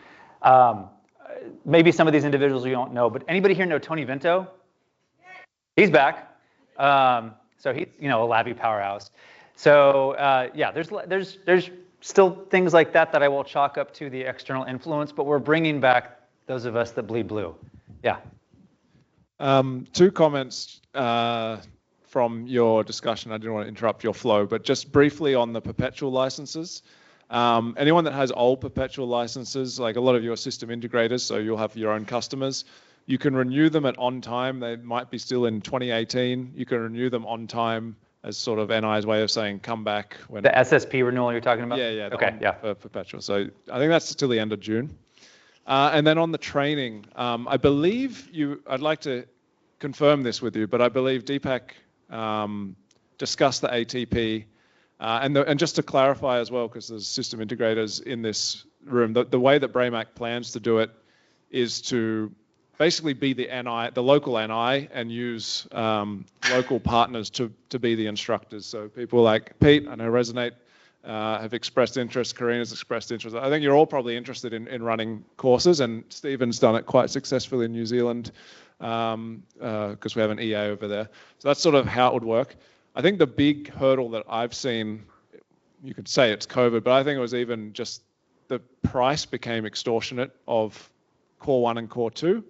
ago. Maybe some of these individuals you don't know, but anybody here know Tony Vinto? He's back. So he's, you know, a LabVIEW powerhouse. So yeah, there's still things like that I will chalk up to the external influence, but we're bringing back those of us that bleed blue. Yeah. 2 comments from your discussion. I didn't want to interrupt your flow, but just briefly on the perpetual licenses. Anyone that has old perpetual licenses, like a lot of your system integrators, so you'll have your own customers, you can renew them at on time. They might be still in 2018. You can renew them on time as sort of NI's way of saying come back. When the SSP renewal you're talking about? Yeah. Okay, yeah. For perpetual. So I think that's till the end of June. And then on the training, I believe I'd like to confirm this with you, but I believe Deepak discussed the ATP. And just to clarify as well, because there's system integrators in this room, the way that Braymac plans to do it is to basically be the local NI, and use local partners to be the instructors. So people like Pete, I know Resonate, have expressed interest. Karina's expressed interest. I think you're all probably interested in running courses, and Stephen's done it quite successfully in New Zealand because we have an EA over there. So that's sort of how it would work. I think the big hurdle that I've seen, you could say it's COVID, but I think it was even just the price became extortionate of Core 1 and Core 2.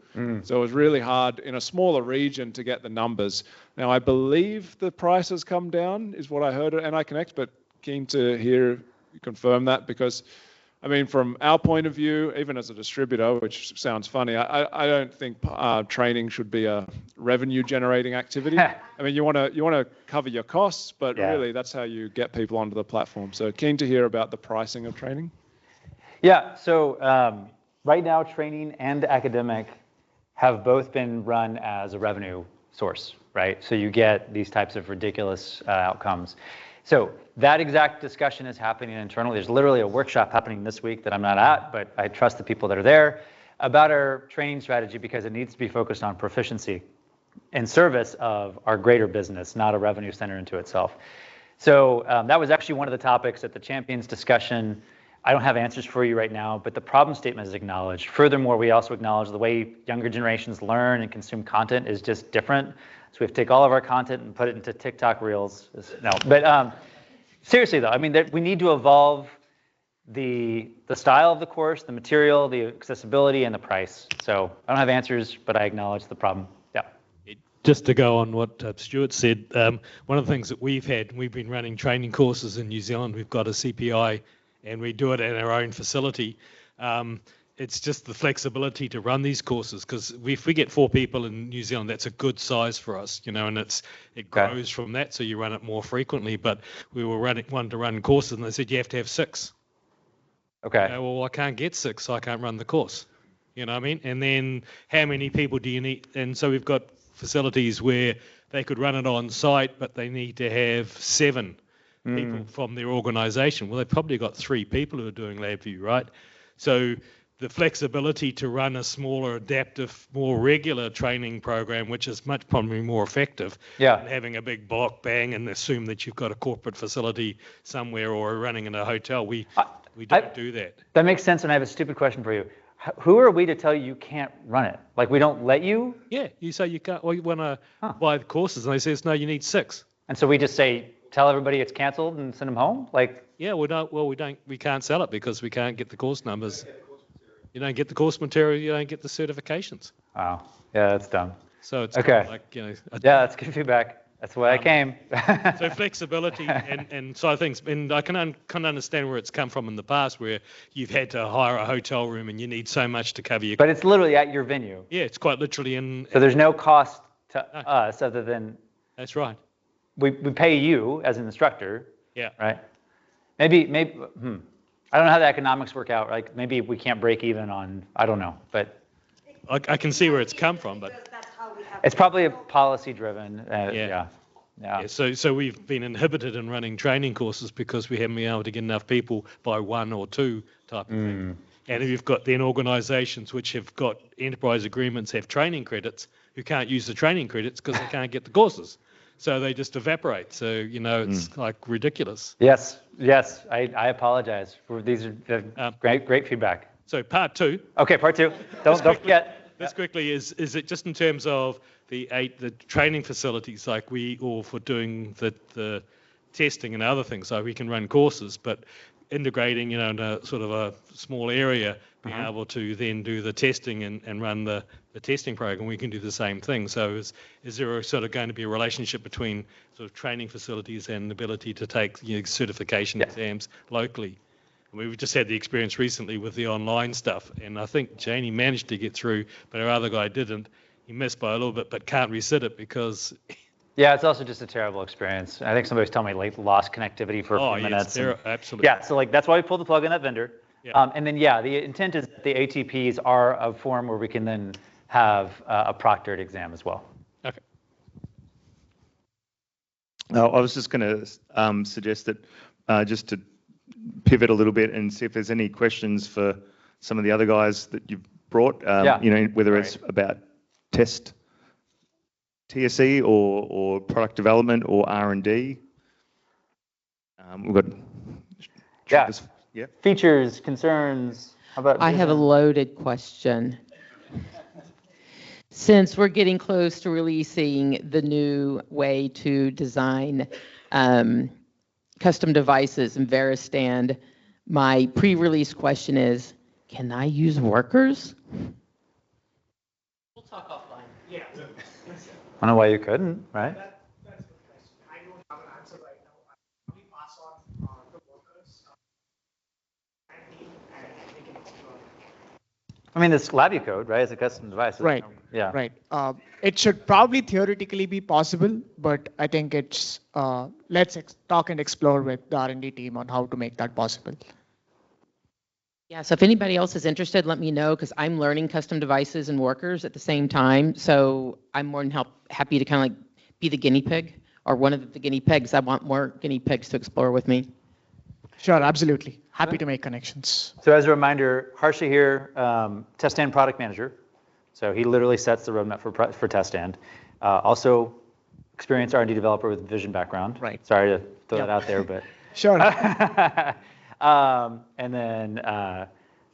So it was really hard in a smaller region to get the numbers. Now, I believe the price has come down, is what I heard at NI Connect, but keen to hear you confirm that, because, I mean, from our point of view, even as a distributor, which sounds funny, I don't think training should be a revenue-generating activity. I mean, you want to cover your costs, but really that's how you get people onto the platform. So keen to hear about the pricing of training. Yeah, so right now, training and academic have both been run as a revenue source, right? So you get these types of ridiculous outcomes. So that exact discussion is happening internally. There's literally a workshop happening this week that I'm not at, but I trust the people that are there, about our training strategy, because it needs to be focused on proficiency in service of our greater business, not a revenue center into itself. So that was actually one of the topics at the champions discussion. I don't have answers for you right now, but the problem statement is acknowledged. Furthermore, we also acknowledge the way younger generations learn and consume content is just different. So we have to take all of our content and put it into TikTok Reels. No, but seriously though, I mean, we need to evolve the style of the course, the material, the accessibility, and the price. So I don't have answers, but I acknowledge the problem. Yeah. Just to go on what Stuart said, one of the things that we've been running training courses in New Zealand. We've got a CPI, and we do it at our own facility. It's just the flexibility to run these courses, because if we get 4 people in New Zealand, that's a good size for us, you know, and it grows from that, so you run it more frequently. But we were wanting to run courses, and they said you have to have 6. Okay. Well, I can't get 6, so I can't run the course. You know what I mean? And then how many people do you need? And so we've got facilities where they could run it on site, but they need to have 7 people from their organisation. Well, they've probably got 3 people who are doing LabVIEW, right? So the flexibility to run a smaller, adaptive, more regular training program, which is much probably more effective than having a big block bang and assume that you've got a corporate facility somewhere or running in a hotel. We don't do that. That makes sense, and I have a stupid question for you. Who are we to tell you can't run it? Like, we don't let you? Yeah, you say you can't, well, you want to buy the courses, and they say, no, you need 6. And so we just say, tell everybody it's canceled and send them home? Like, yeah, we can't sell it because we can't get the course numbers. You don't get the course material, you don't get the certifications. Wow. Yeah, that's dumb. So it's okay. kind of like, yeah, that's good feedback. That's why I came. So flexibility and so I think, and I can understand where it's come from in the past, where you've had to hire a hotel room and you need so much to cover your. But it's literally at your venue. Yeah, it's quite literally in. So there's no cost to us other than. That's right. We pay you as an instructor. Yeah. Right. Maybe. I don't know how the economics work out. Like, maybe we can't break even on. I don't know, but. I can see where it's come from, but. It's probably a policy driven. Yeah. So we've been inhibited in running training courses because we haven't been able to get enough people by 1 or 2 type of thing. And we've got then organisations which have got enterprise agreements, have training credits, who can't use the training credits because they can't get the courses. So they just evaporate. So, it's like ridiculous. Yes. I apologize. These are great feedback. So part 2. Okay, part 2. Don't forget. This quickly is it just in terms of the training facilities, like for doing the testing and other things, so we can run courses, but integrating, in a sort of a small area, being able to then do the testing and run the testing program, we can do the same thing. So is there sort of going to be a relationship between sort of training facilities and the ability to take certification exams locally? We've just had the experience recently with the online stuff, and I think Janie managed to get through, but our other guy didn't. He missed by a little bit, but can't resit it because... Yeah, it's also just a terrible experience. I think somebody was telling me lost connectivity for a few minutes. Absolutely. Yeah, so that's why we pulled the plug on that vendor. Yeah. And then, the intent is that the ATPs are a form where we can then have a proctored exam as well. Okay. I was just going to suggest that just to pivot a little bit and see if there's any questions for some of the other guys that you've brought, whether it's about TSE or product development or R&D. We've got features, concerns. How about I have a loaded question. Since we're getting close to releasing the new way to design custom devices in Veristand, my pre-release question is, can I use workers? We'll talk offline. Yeah. I don't know why you couldn't, right? That's a good question. I don't have an answer right now. We pass on the workers and they can explore. I mean, this LabVIEW code, right, is a custom device. Right. Yeah. Right. It should probably theoretically be possible, but I think it's let's talk and explore with the R&D team on how to make that possible. Yeah, so if anybody else is interested, let me know, because I'm learning custom devices and workers at the same time. So I'm more than happy to kind of like be the guinea pig or one of the guinea pigs. I want more guinea pigs to explore with me. Sure, absolutely. Happy to make connections. So as a reminder, Harsha here, test stand product manager. So he literally sets the roadmap for test stand. Also experienced R&D developer with vision background. Right. Sorry to throw that out there, but. Sure. And then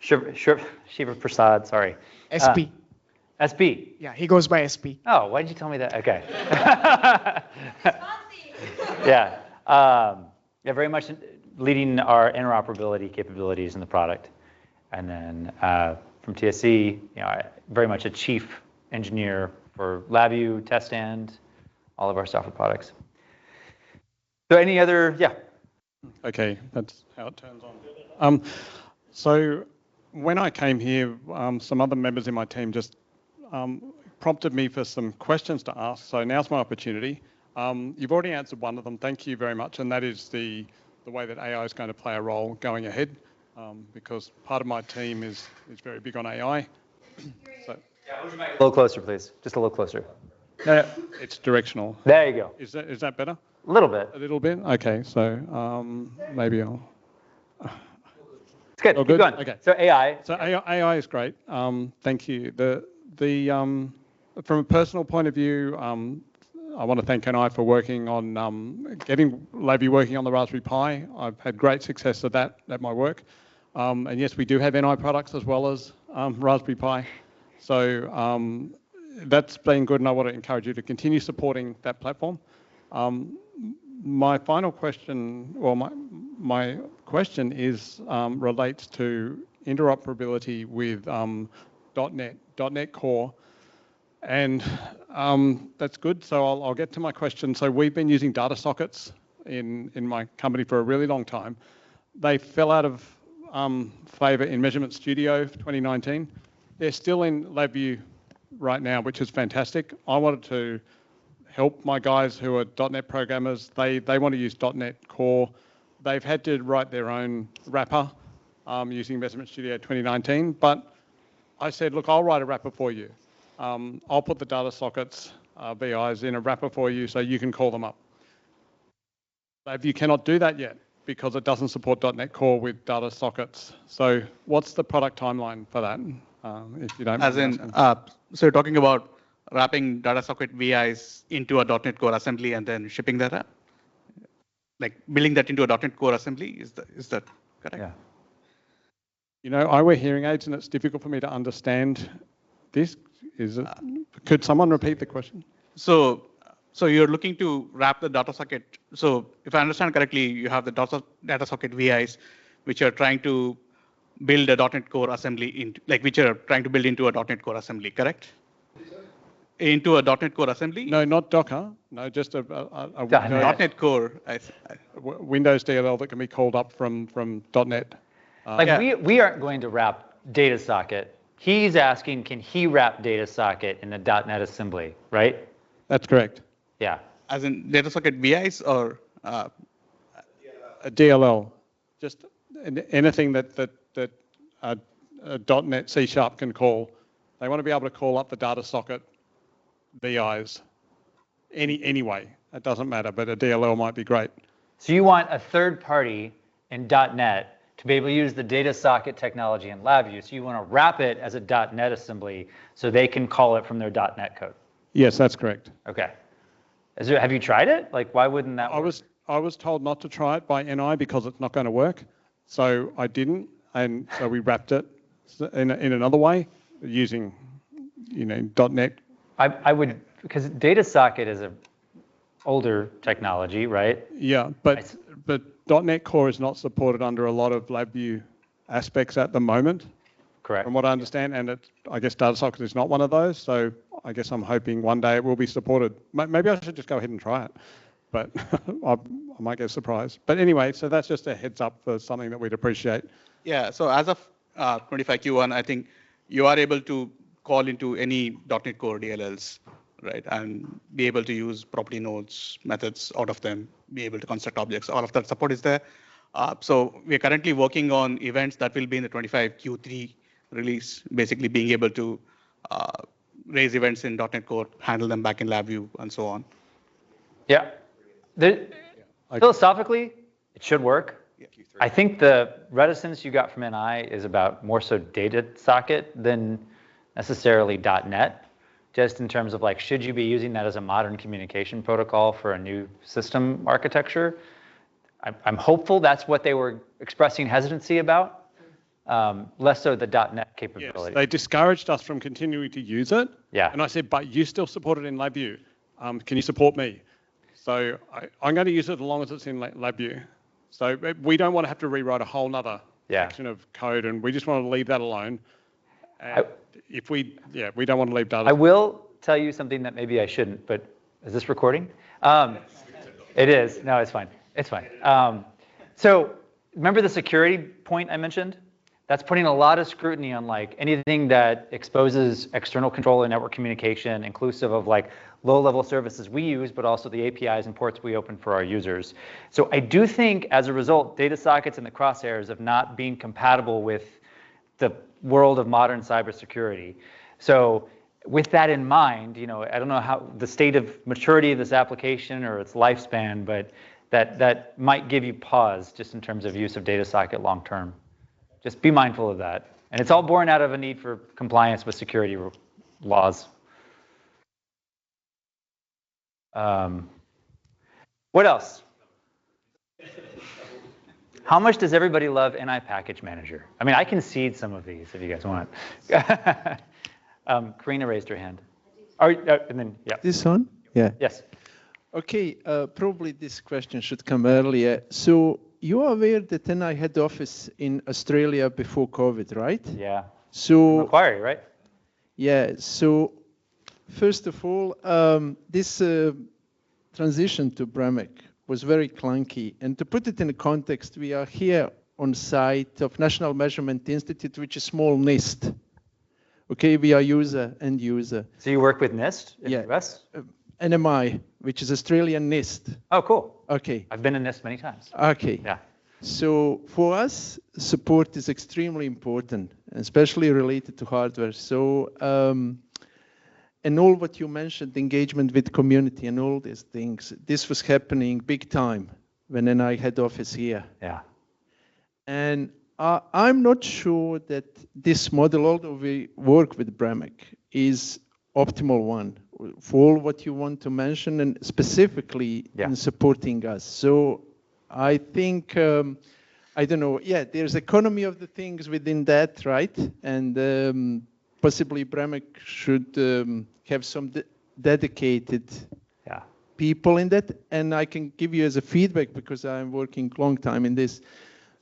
Shiva Prasad, sorry. SP. SB. Yeah, he goes by SP. Oh, why did you tell me that? Okay. Yeah. Very much leading our interoperability capabilities in the product. And then from TSC, very much a chief engineer for LabVIEW, test stand, all of our software products. So any other, Okay, that's how it turns on. So when I came here, some other members in my team just prompted me for some questions to ask. So now's my opportunity. You've already answered one of them. Thank you very much. And that is the way that AI is going to play a role going ahead. because part of my team is very big on AI. So, a little closer, please. Just a little closer. yeah, it's directional. There you go. Is that better? A little bit. A little bit? Okay, so maybe I'll... It's good. Oh, Keep going. Okay. So AI. So AI is great. Thank you. From a personal point of view, I want to thank NI for working on getting LabVIEW working on the Raspberry Pi. I've had great success at my work. And yes, we do have NI products as well as Raspberry Pi. So that's been good, and I want to encourage you to continue supporting that platform. My final question, well, my question is relates to interoperability with .NET Core, and that's good. So I'll get to my question. So we've been using data sockets in my company for a really long time. They fell out of favor in Measurement Studio 2019. They're still in LabVIEW right now, which is fantastic. I wanted to help my guys who are .NET programmers. They want to use .NET Core. They've had to write their own wrapper using Measurement Studio 2019. But I said, look, I'll write a wrapper for you. I'll put the data sockets, VIs, in a wrapper for you so you can call them up. LabVIEW cannot do that yet because it doesn't support .NET Core with data sockets. So what's the product timeline for that, if you don't mind? So you're talking about wrapping data socket VIs into a .NET Core assembly and then shipping that up? Like building that into a .NET Core assembly? Is that correct? Yeah. You know, I wear hearing aids and it's difficult for me to understand this. Could someone repeat the question? So you're looking to wrap the data socket. So if I understand correctly, you have the data socket VIs, which are trying to build a .NET Core assembly, which are trying to build into a .NET Core assembly, correct? Into a .NET Core assembly? No, not Docker. No, just a .NET Core. Windows DLL that can be called up from .NET. We aren't going to wrap data socket. He's asking, can he wrap data socket in the .NET assembly, right? That's correct. Yeah. As in data socket VIs or? A DLL. Just anything that a .NET C# can call. They want to be able to call up the data socket VIs anyway. It doesn't matter, but a DLL might be great. So you want a third party in .NET to be able to use the data socket technology in LabVIEW. So you want to wrap it as a .NET assembly so they can call it from their .NET code. Yes, that's correct. Okay. Have you tried it? Like, why wouldn't that work? I was told not to try it by NI because it's not going to work. So I didn't, and so we wrapped it in another way using, .NET. I would, because data socket is a older technology, right? Yeah, but .NET Core is not supported under a lot of LabVIEW aspects at the moment. Correct. From what I understand, and I guess data socket is not one of those. So I guess I'm hoping one day it will be supported. Maybe I should just go ahead and try it, but I might get surprised. But anyway, so that's just a heads up for something that we'd appreciate. Yeah. So as of 25 Q1, I think you are able to call into any .NET Core DLLs, right, and be able to use property nodes, methods out of them, be able to construct objects. All of that support is there. So we're currently working on events that will be in the 25 Q3 release, basically being able to raise events in .NET Core, handle them back in LabVIEW, and so on. Yeah. Philosophically, it should work. I think the reticence you got from NI is about more so data socket than necessarily .NET, just in terms of like, should you be using that as a modern communication protocol for a new system architecture? I'm hopeful that's what they were expressing hesitancy about, less so the .NET capability. Yes, they discouraged us from continuing to use it. Yeah. And I said, but you still support it in LabVIEW. Can you support me? So I'm going to use it as long as it's in LabVIEW. So we don't want to have to rewrite a whole nother section of code, and we just want to leave that alone. And we don't want to leave data. I will tell you something that maybe I shouldn't, but is this recording? It is. No, it's fine. It's fine. So remember the security point I mentioned? that's putting a lot of scrutiny on like anything that exposes external control and network communication, inclusive of like low-level services we use, but also the APIs and ports we open for our users. So I do think, as a result, data sockets and the crosshairs of not being compatible with the world of modern cybersecurity. So with that in mind, you know, I don't know how the state of maturity of this application or its lifespan, but that might give you pause just in terms of use of data socket long term. Just be mindful of that. And it's all born out of a need for compliance with security laws. What else? How much does everybody love NI Package Manager? I mean, I can seed some of these if you guys want. Karina raised her hand. And then, yeah. This one? Yeah. Yes. Okay, probably this question should come earlier. So you are aware that NI had office in Australia before COVID, right? Yeah. So Macquarie, right? Yeah. So first of all, this transition to BREMIC was very clunky. And to put it in a context, we are here on site of National Measurement Institute, which is small NIST. Okay, we are end user. So you work with NIST in the US? NMI, which is Australian NIST. Oh, cool. Okay. I've been in NIST many times. Okay. Yeah. So for us, support is extremely important, especially related to hardware. So, and all what you mentioned, engagement with community and all these things, this was happening big time when NI had office here. Yeah. And I'm not sure that this model, although we work with BREMIC, is optimal one for all what you want to mention and specifically in supporting us. So I think, I don't know, yeah, there's economy of the things within that, right? And possibly BREMIC should have some dedicated people in that. And I can give you as a feedback because I'm working long time in this.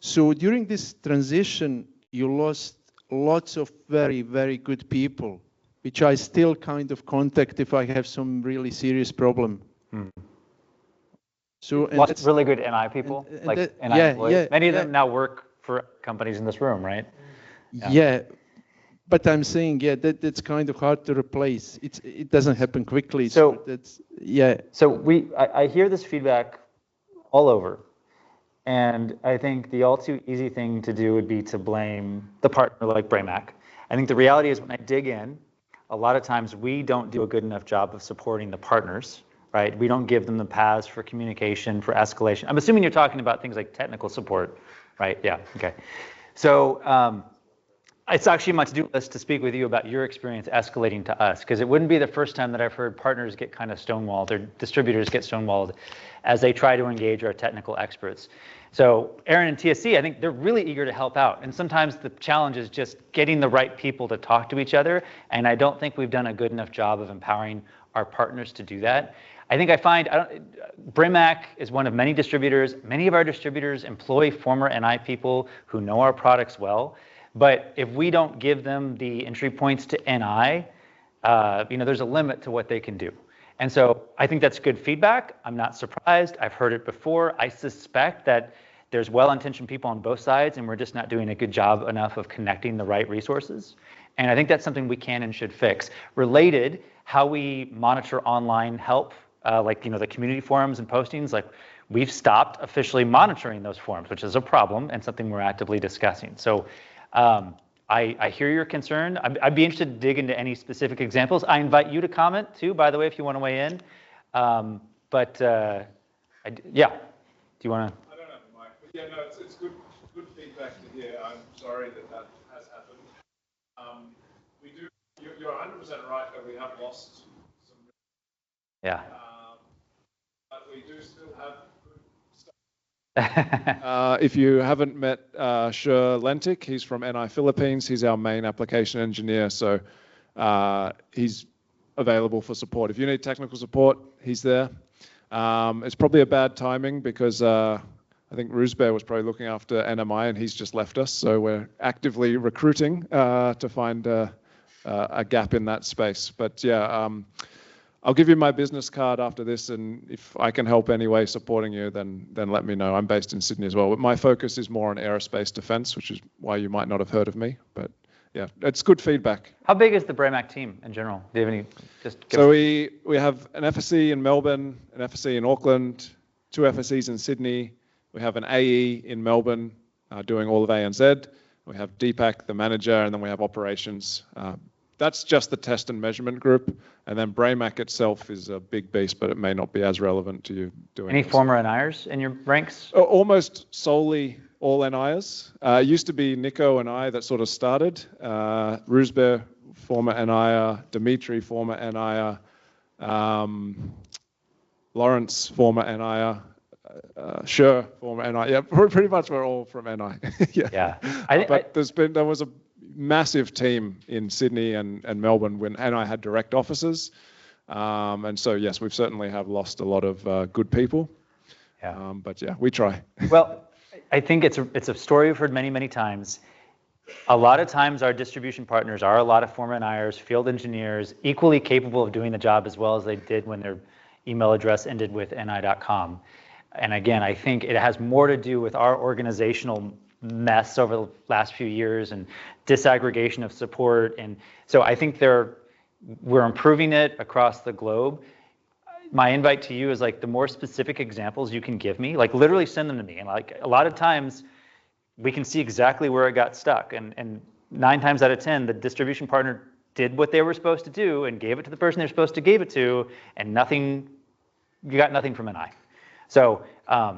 So during this transition, you lost lots of very, very good people, which I still kind of contact if I have some really serious problem. So lots of really good NI people, NI employees. Many of them now work for companies in this room, right? Yeah. But I'm saying, that's kind of hard to replace. It doesn't happen quickly. So that's, So I hear this feedback all over. And I think the all too easy thing to do would be to blame the partner like BREMIC. I think the reality is when I dig in, a lot of times we don't do a good enough job of supporting the partners, right? We don't give them the paths for communication, for escalation. I'm assuming you're talking about things like technical support, right? Yeah, okay. So it's actually my to-do list to speak with you about your experience escalating to us, because it wouldn't be the first time that I've heard partners get kind of stonewalled or distributors get stonewalled as they try to engage our technical experts. So Aaron and TSC, I think they're really eager to help out. And sometimes the challenge is just getting the right people to talk to each other. And I don't think we've done a good enough job of empowering our partners to do that. I think I find BREMIC is one of many distributors. Many of our distributors employ former NI people who know our products well. But if we don't give them the entry points to NI, there's a limit to what they can do. And so I think that's good feedback. I'm not surprised. I've heard it before. I suspect that there's well-intentioned people on both sides, and we're just not doing a good job enough of connecting the right resources. And I think that's something we can and should fix. Related, how we monitor online help, the community forums and postings, like we've stopped officially monitoring those forums, which is a problem and something we're actively discussing. So I hear your concern. I'd be interested to dig into any specific examples. I invite you to comment too, by the way, if you want to weigh in. Do you want to? I don't have the mic, but yeah, no, it's good feedback to hear. I'm sorry that has happened. You're 100% right that we have lost some. Yeah. But we do still have good stuff. If you haven't met Sher Lentic, he's from NI Philippines. He's our main application engineer, so he's available for support. If you need technical support, he's there. It's probably a bad timing because I think Roosbear was probably looking after NMI and he's just left us, so we're actively recruiting to find a gap in that space. But yeah, I'll give you my business card after this, and if I can help any way supporting you, then let me know. I'm based in Sydney as well, but my focus is more on aerospace defense, which is why you might not have heard of me. But yeah, it's good feedback. How big is the BRAMAC team in general? Do you have any? So we have an FSE in Melbourne, an FSE in Auckland, 2 FSEs in Sydney. We have an AE in Melbourne doing all of ANZ. We have Deepak, the manager, and then we have operations. That's just the test and measurement group. And then BRAMAC itself is a big beast, but it may not be as relevant to you doing Any this. former NIers in your ranks? Almost solely all NIers. It used to be Nico and I that sort of started. Roosbear, former NIer. Dimitri, former NIer. Lawrence, former NIer. Sure, former NI. Yeah, pretty much we're all from NI. Yeah. But there was a massive team in Sydney and Melbourne when NI had direct offices. And so, yes, we've certainly have lost a lot of good people. Yeah. But yeah, we try. Well, I think it's a story we've heard many, many times. A lot of times our distribution partners are a lot of former NIers, field engineers, equally capable of doing the job as well as they did when their email address ended with ni.com. And again, I think it has more to do with our organizational mess over the last few years and disaggregation of support. And so I think we're improving it across the globe. My invite to you is like the more specific examples you can give me, like literally send them to me. And like a lot of times we can see exactly where it got stuck. And 9 times out of 10, the distribution partner did what they were supposed to do and gave it to the person they're supposed to give it to, and you got nothing from NI. So I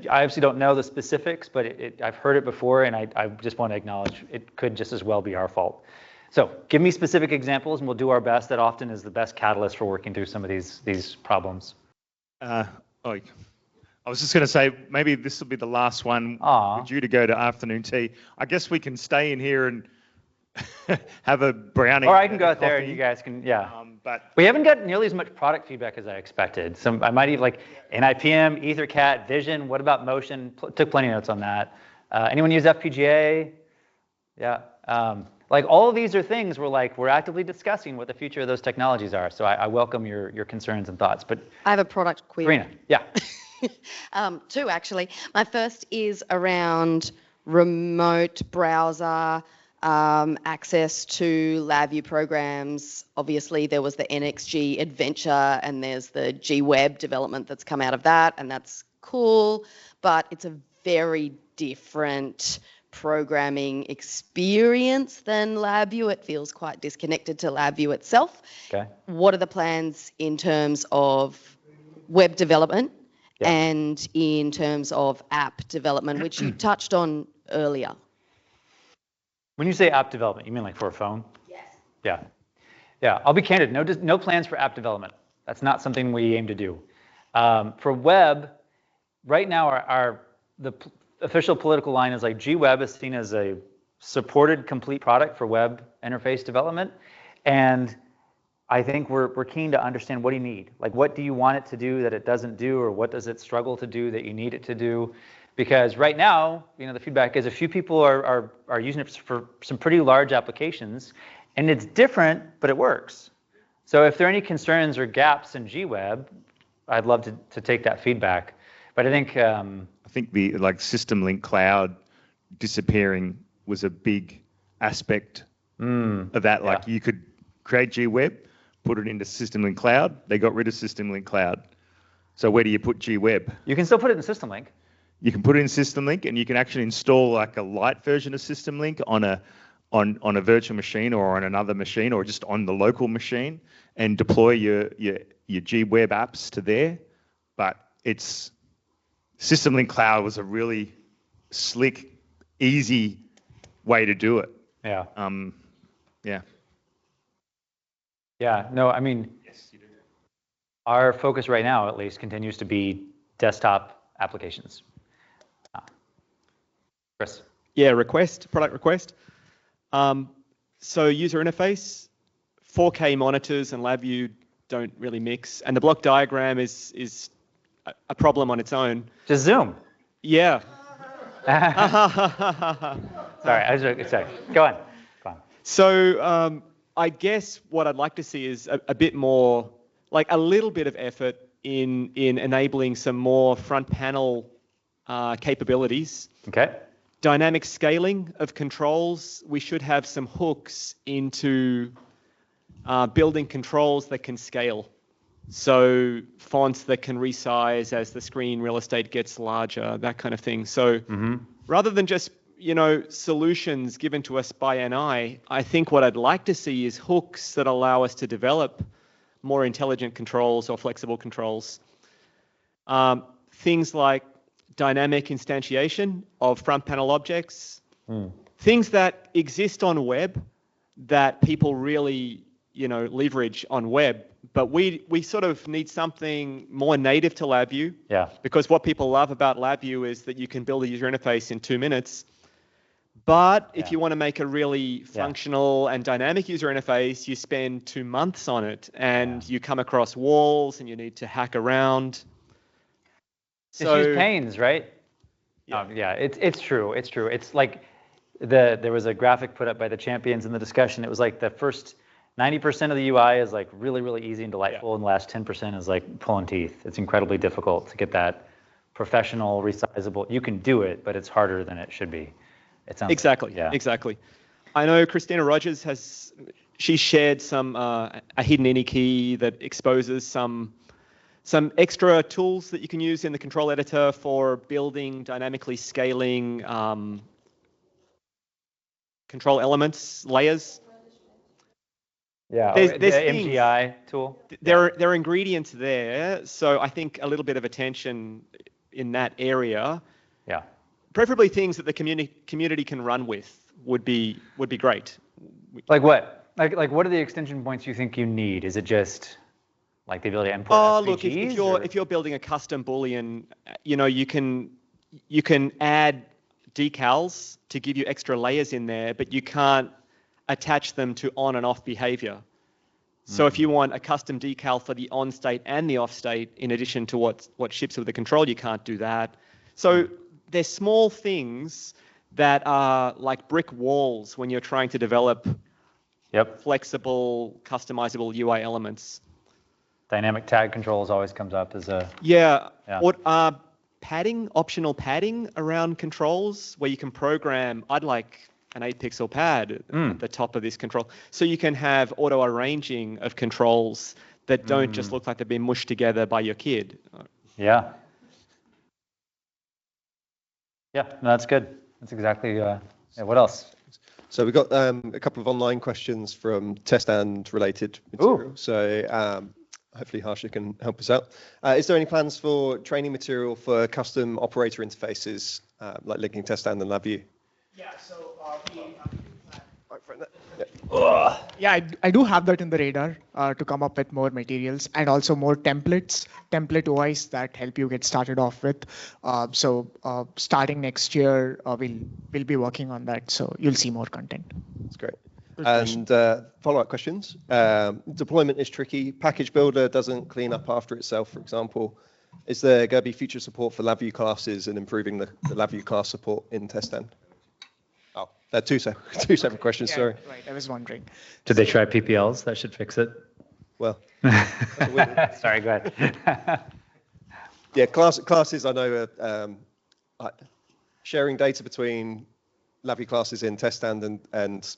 obviously don't know the specifics, but I've heard it before, and I just want to acknowledge it could just as well be our fault. So give me specific examples, and we'll do our best. That often is the best catalyst for working through some of these problems. I was just going to say, maybe this will be the last one. We're due to go to afternoon tea. I guess we can stay in here and have a brownie. Or I can go out there and you guys can, yeah. But we haven't got nearly as much product feedback as I expected. I might even like NIPM, EtherCAT, Vision. What about Motion? Took plenty of notes on that. Anyone use FPGA? Yeah. Like all of these are things we're actively discussing what the future of those technologies are. So I welcome your concerns and thoughts. But I have a product query. Karina, yeah. 2 actually. My first is around remote browser access to LabVIEW programs. Obviously, there was the NXG Adventure, and there's the GWeb development that's come out of that, and that's cool, but it's a very different programming experience than LabVIEW. It feels quite disconnected to LabVIEW itself. Okay. What are the plans in terms of web development and in terms of app development, which you touched on earlier? When you say app development, you mean like for a phone? Yes. Yeah. Yeah, I'll be candid. No plans for app development. That's not something we aim to do. For web, right now the official political line is like GWeb is seen as a supported complete product for web interface development. And I think we're keen to understand what do you need? Like what do you want it to do that it doesn't do, or what does it struggle to do that you need it to do? Because right now, the feedback is a few people are using it for some pretty large applications, and it's different, but it works. So if there are any concerns or gaps in GWeb, I'd love to take that feedback. But I think the System Link Cloud disappearing was a big aspect of that. Like you could create GWeb, put it into System Link Cloud. They got rid of System Link Cloud. So where do you put GWeb? You can still put it in System Link. You can put it in System Link, and you can actually install like a light version of System Link on a virtual machine or on another machine or just on the local machine and deploy your GWeb apps to there. But System Link Cloud was a really slick, easy way to do it. Yeah. Yeah. Yeah. No, I mean, yes, you do. Our focus right now, at least, continues to be desktop applications. Chris. Yeah, product request. So user interface, 4K monitors and LabVIEW don't really mix, and the block diagram is a problem on its own. Just Zoom. Yeah. Sorry. Go on. So I guess what I'd like to see is a bit more like a little bit of effort in enabling some more front panel capabilities. Okay. Dynamic scaling of controls. We should have some hooks into building controls that can scale. So fonts that can resize as the screen real estate gets larger, that kind of thing. So rather than just, solutions given to us by NI, I think what I'd like to see is hooks that allow us to develop more intelligent controls or flexible controls. Things like dynamic instantiation of front panel objects, things that exist on web that people really, leverage on web, but we sort of need something more native to LabVIEW. Yeah. Because what people love about LabVIEW is that you can build a user interface in 2 minutes. But if you want to make a really functional and dynamic user interface, you spend 2 months on it, and you come across walls, and you need to hack around. Just use panes, right? Yeah, it's true. It's true. It's like there was a graphic put up by the champions in the discussion. It was like the first 90% of the UI is like really, really easy and delightful, and the last 10% is like pulling teeth. It's incredibly difficult to get that professional, resizable. You can do it, but it's harder than it should be. It sounds exactly. I know Christina Rogers she shared some a hidden any key that exposes some extra tools that you can use in the control editor for building dynamically scaling control elements, layers. Yeah, there's the things, MGI tool. There are ingredients there, so I think a little bit of attention in that area. Yeah. Preferably things that the community can run with would be great. Like what? Like what are the extension points you think you need? Is it just like the ability to import SVGs? Look, if you're building a custom Boolean, you can add decals to give you extra layers in there, but you can't attach them to on and off behavior. So if you want a custom decal for the on state and the off state, in addition to what ships with the control, you can't do that. So there's small things that are like brick walls when you're trying to develop flexible, customizable UI elements. Dynamic tag controls always comes up as a... Or padding, optional padding around controls where you can program, I'd like an 8-pixel pad at the top of this control. So you can have auto-arranging of controls that don't just look like they've been mushed together by your kid. Yeah. Yeah, no, that's good. That's exactly, what else? So we've got a couple of online questions from test and related material. So hopefully Harsha can help us out. Is there any plans for training material for custom operator interfaces like linking test stand and LabVIEW? Yeah, so I do have that in the radar to come up with more materials and also more template OIs that help you get started off with. So starting next year, we'll be working on that. So you'll see more content. That's great. And follow-up questions. Deployment is tricky. Package builder doesn't clean up after itself, for example. Is there going to be future support for LabVIEW classes and improving the LabVIEW class support in test stand? Oh, they're two separate questions, sorry. Right, I was wondering. Did they try PPLs? That should fix it. Well. Sorry, go ahead. Yeah, classes I know are sharing data between LabVIEW classes in test stand and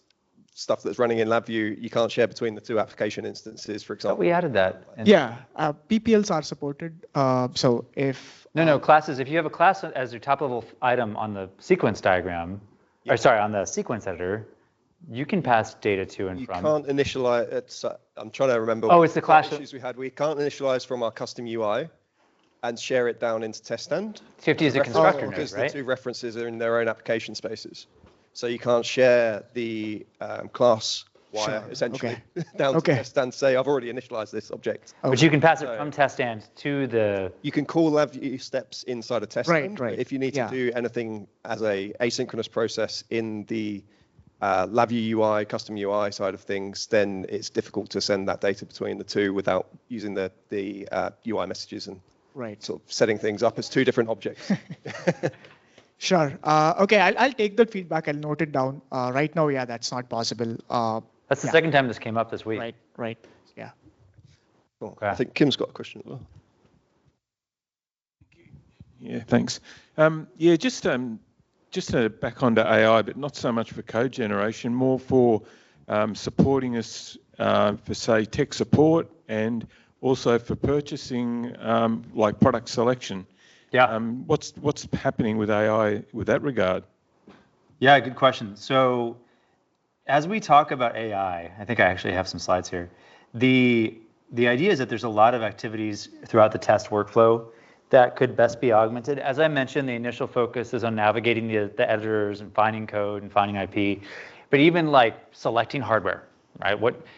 stuff that's running in LabVIEW, you can't share between the two application instances, for example. We added that. PPLs are supported. So if... No, classes, if you have a class as your top level item on the sequence diagram, on the sequence editor, you can pass data to and from. You can't initialize, I'm trying to remember it's the class issues we had. We can't initialize from our custom UI and share it down into test stand. So you have to use a constructor node, because right? the two references are in their own application spaces. So you can't share the class wire, essentially, down to test stand, say, I've already initialized this object. But you can pass it from test stand to the... You can call LabVIEW steps inside a test stand. Right. If you need to do anything as a asynchronous process in the LabVIEW UI, custom UI side of things, then it's difficult to send that data between the two without using the UI messages and sort of setting things up as two different objects. Sure. Okay, I'll take that feedback. I'll note it down. Right now, that's not possible. That's the second time this came up this week. Right. Yeah. Cool. I think Kim's got a question as well. Yeah, thanks. Just back onto AI, but not so much for code generation, more for supporting us for, say, tech support and also for purchasing, like product selection. Yeah. What's happening with AI with that regard? Yeah, good question. So as we talk about AI, I think I actually have some slides here. The idea is that there's a lot of activities throughout the test workflow that could best be augmented. As I mentioned, the initial focus is on navigating the editors and finding code and finding IP, but even like selecting hardware, right?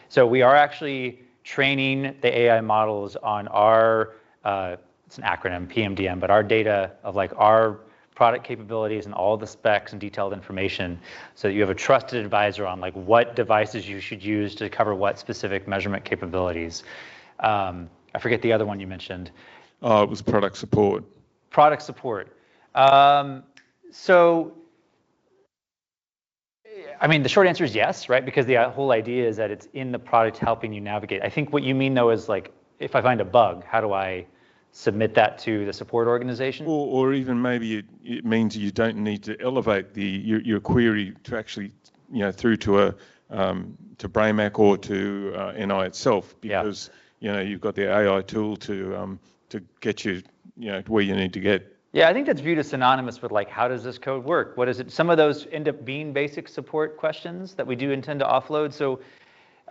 So we are actually training the AI models on our, it's an acronym, PMDM, but our data of like our product capabilities and all the specs and detailed information, so that you have a trusted advisor on like what devices you should use to cover what specific measurement capabilities. I forget the other one you mentioned. Oh, it was product support. Product support. So, I mean, the short answer is yes, right? Because the whole idea is that it's in the product helping you navigate. I think what you mean though is like, if I find a bug, how do I submit that to the support organization? Or even maybe it means you don't need to elevate your query to actually, through to to Braymac or to NI itself, because you've got the AI tool to get you, where you need to get. Yeah, I think that's viewed as synonymous with like, how does this code work? What is it? Some of those end up being basic support questions that we do intend to offload. So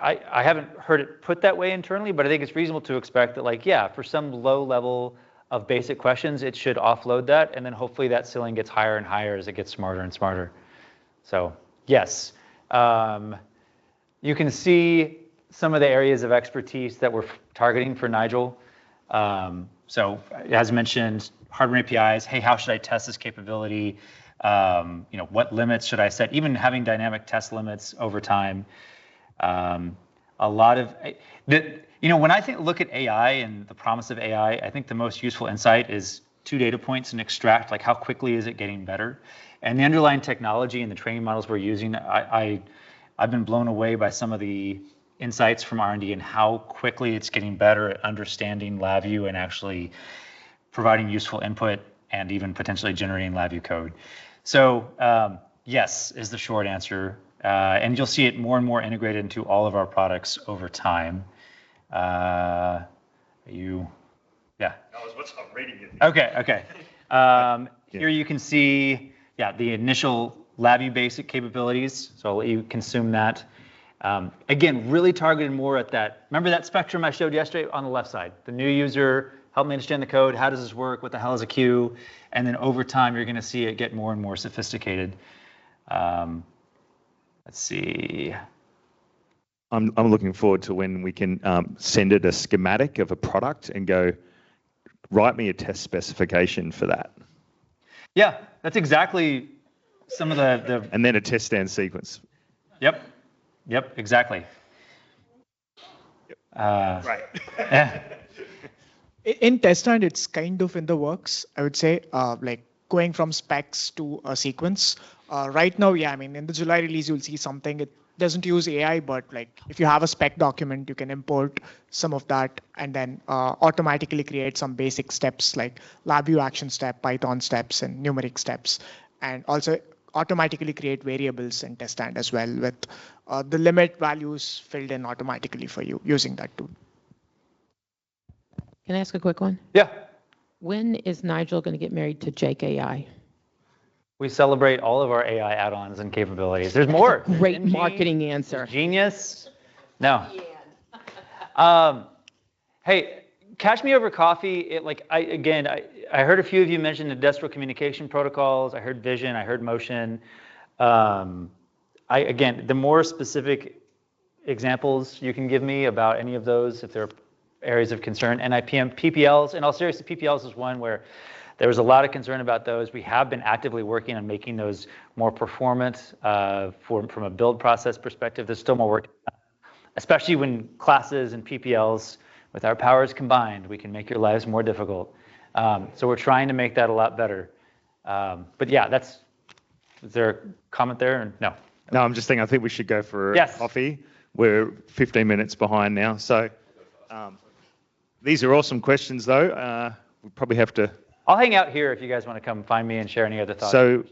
I haven't heard it put that way internally, but I think it's reasonable to expect that like, yeah, for some low level of basic questions, it should offload that. And then hopefully that ceiling gets higher and higher as it gets smarter and smarter. So yes, you can see some of the areas of expertise that we're targeting for Nigel. So as mentioned, hardware APIs, hey, how should I test this capability? What limits should I set? Even having dynamic test limits over time. A lot of, when I look at AI and the promise of AI, I think the most useful insight is 2 data points and extract, like how quickly is it getting better? And the underlying technology and the training models we're using, I've been blown away by some of the insights from R&D and how quickly it's getting better at understanding LabVIEW and actually providing useful input and even potentially generating LabVIEW code. So yes is the short answer. And you'll see it more and more integrated into all of our products over time. Yeah. That was what I'm reading it. Okay. Here you can see, the initial LabVIEW basic capabilities. So I'll let you consume that. Again, really targeted more at that. Remember that spectrum I showed yesterday on the left side? The new user, help me understand the code. How does this work? What the hell is a queue? And then over time, you're going to see it get more and more sophisticated. Let's see. I'm looking forward to when we can send it a schematic of a product and go, write me a test specification for that. Yeah, that's exactly some of the and then a test stand sequence. Yep, exactly. Right. In test stand, it's kind of in the works, I would say, like going from specs to a sequence. Right now, in the July release, you'll see something. It doesn't use AI, but like if you have a spec document, you can import some of that and then automatically create some basic steps like LabVIEW action step, Python steps, and numeric steps, and also automatically create variables in test stand as well with the limit values filled in automatically for you using that tool. Can I ask a quick one? Yeah. When is Nigel going to get married to Jake AI? We celebrate all of our AI add-ons and capabilities. There's more. Great marketing answer. Genius. No. Hey, catch me over coffee. I heard a few of you mention industrial communication protocols. I heard vision. I heard motion. The more specific examples you can give me about any of those, if there are areas of concern, NIPM, PPLs. In all seriousness, PPLs is one where there was a lot of concern about those. We have been actively working on making those more performant from a build process perspective. There's still more work, especially when classes and PPLs, with our powers combined, we can make your lives more difficult. So we're trying to make that a lot better. But yeah, is there a comment there? No. No, I'm just thinking, I think we should go for Yes. coffee. We're 15 minutes behind now. So These are awesome questions, though. We probably have to. I'll hang out here if you guys want to come find me and share any other thoughts. So,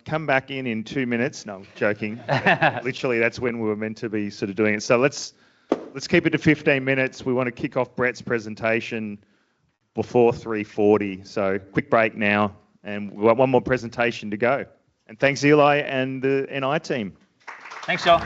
come back in 2 minutes. No, I'm joking. Literally, that's when we were meant to be sort of doing it. So let's keep it to 15 minutes. We want to kick off Brett's presentation before 3:40. So quick break now, and we've got one more presentation to go. And thanks, Eli and the NI team. Thanks, y'all.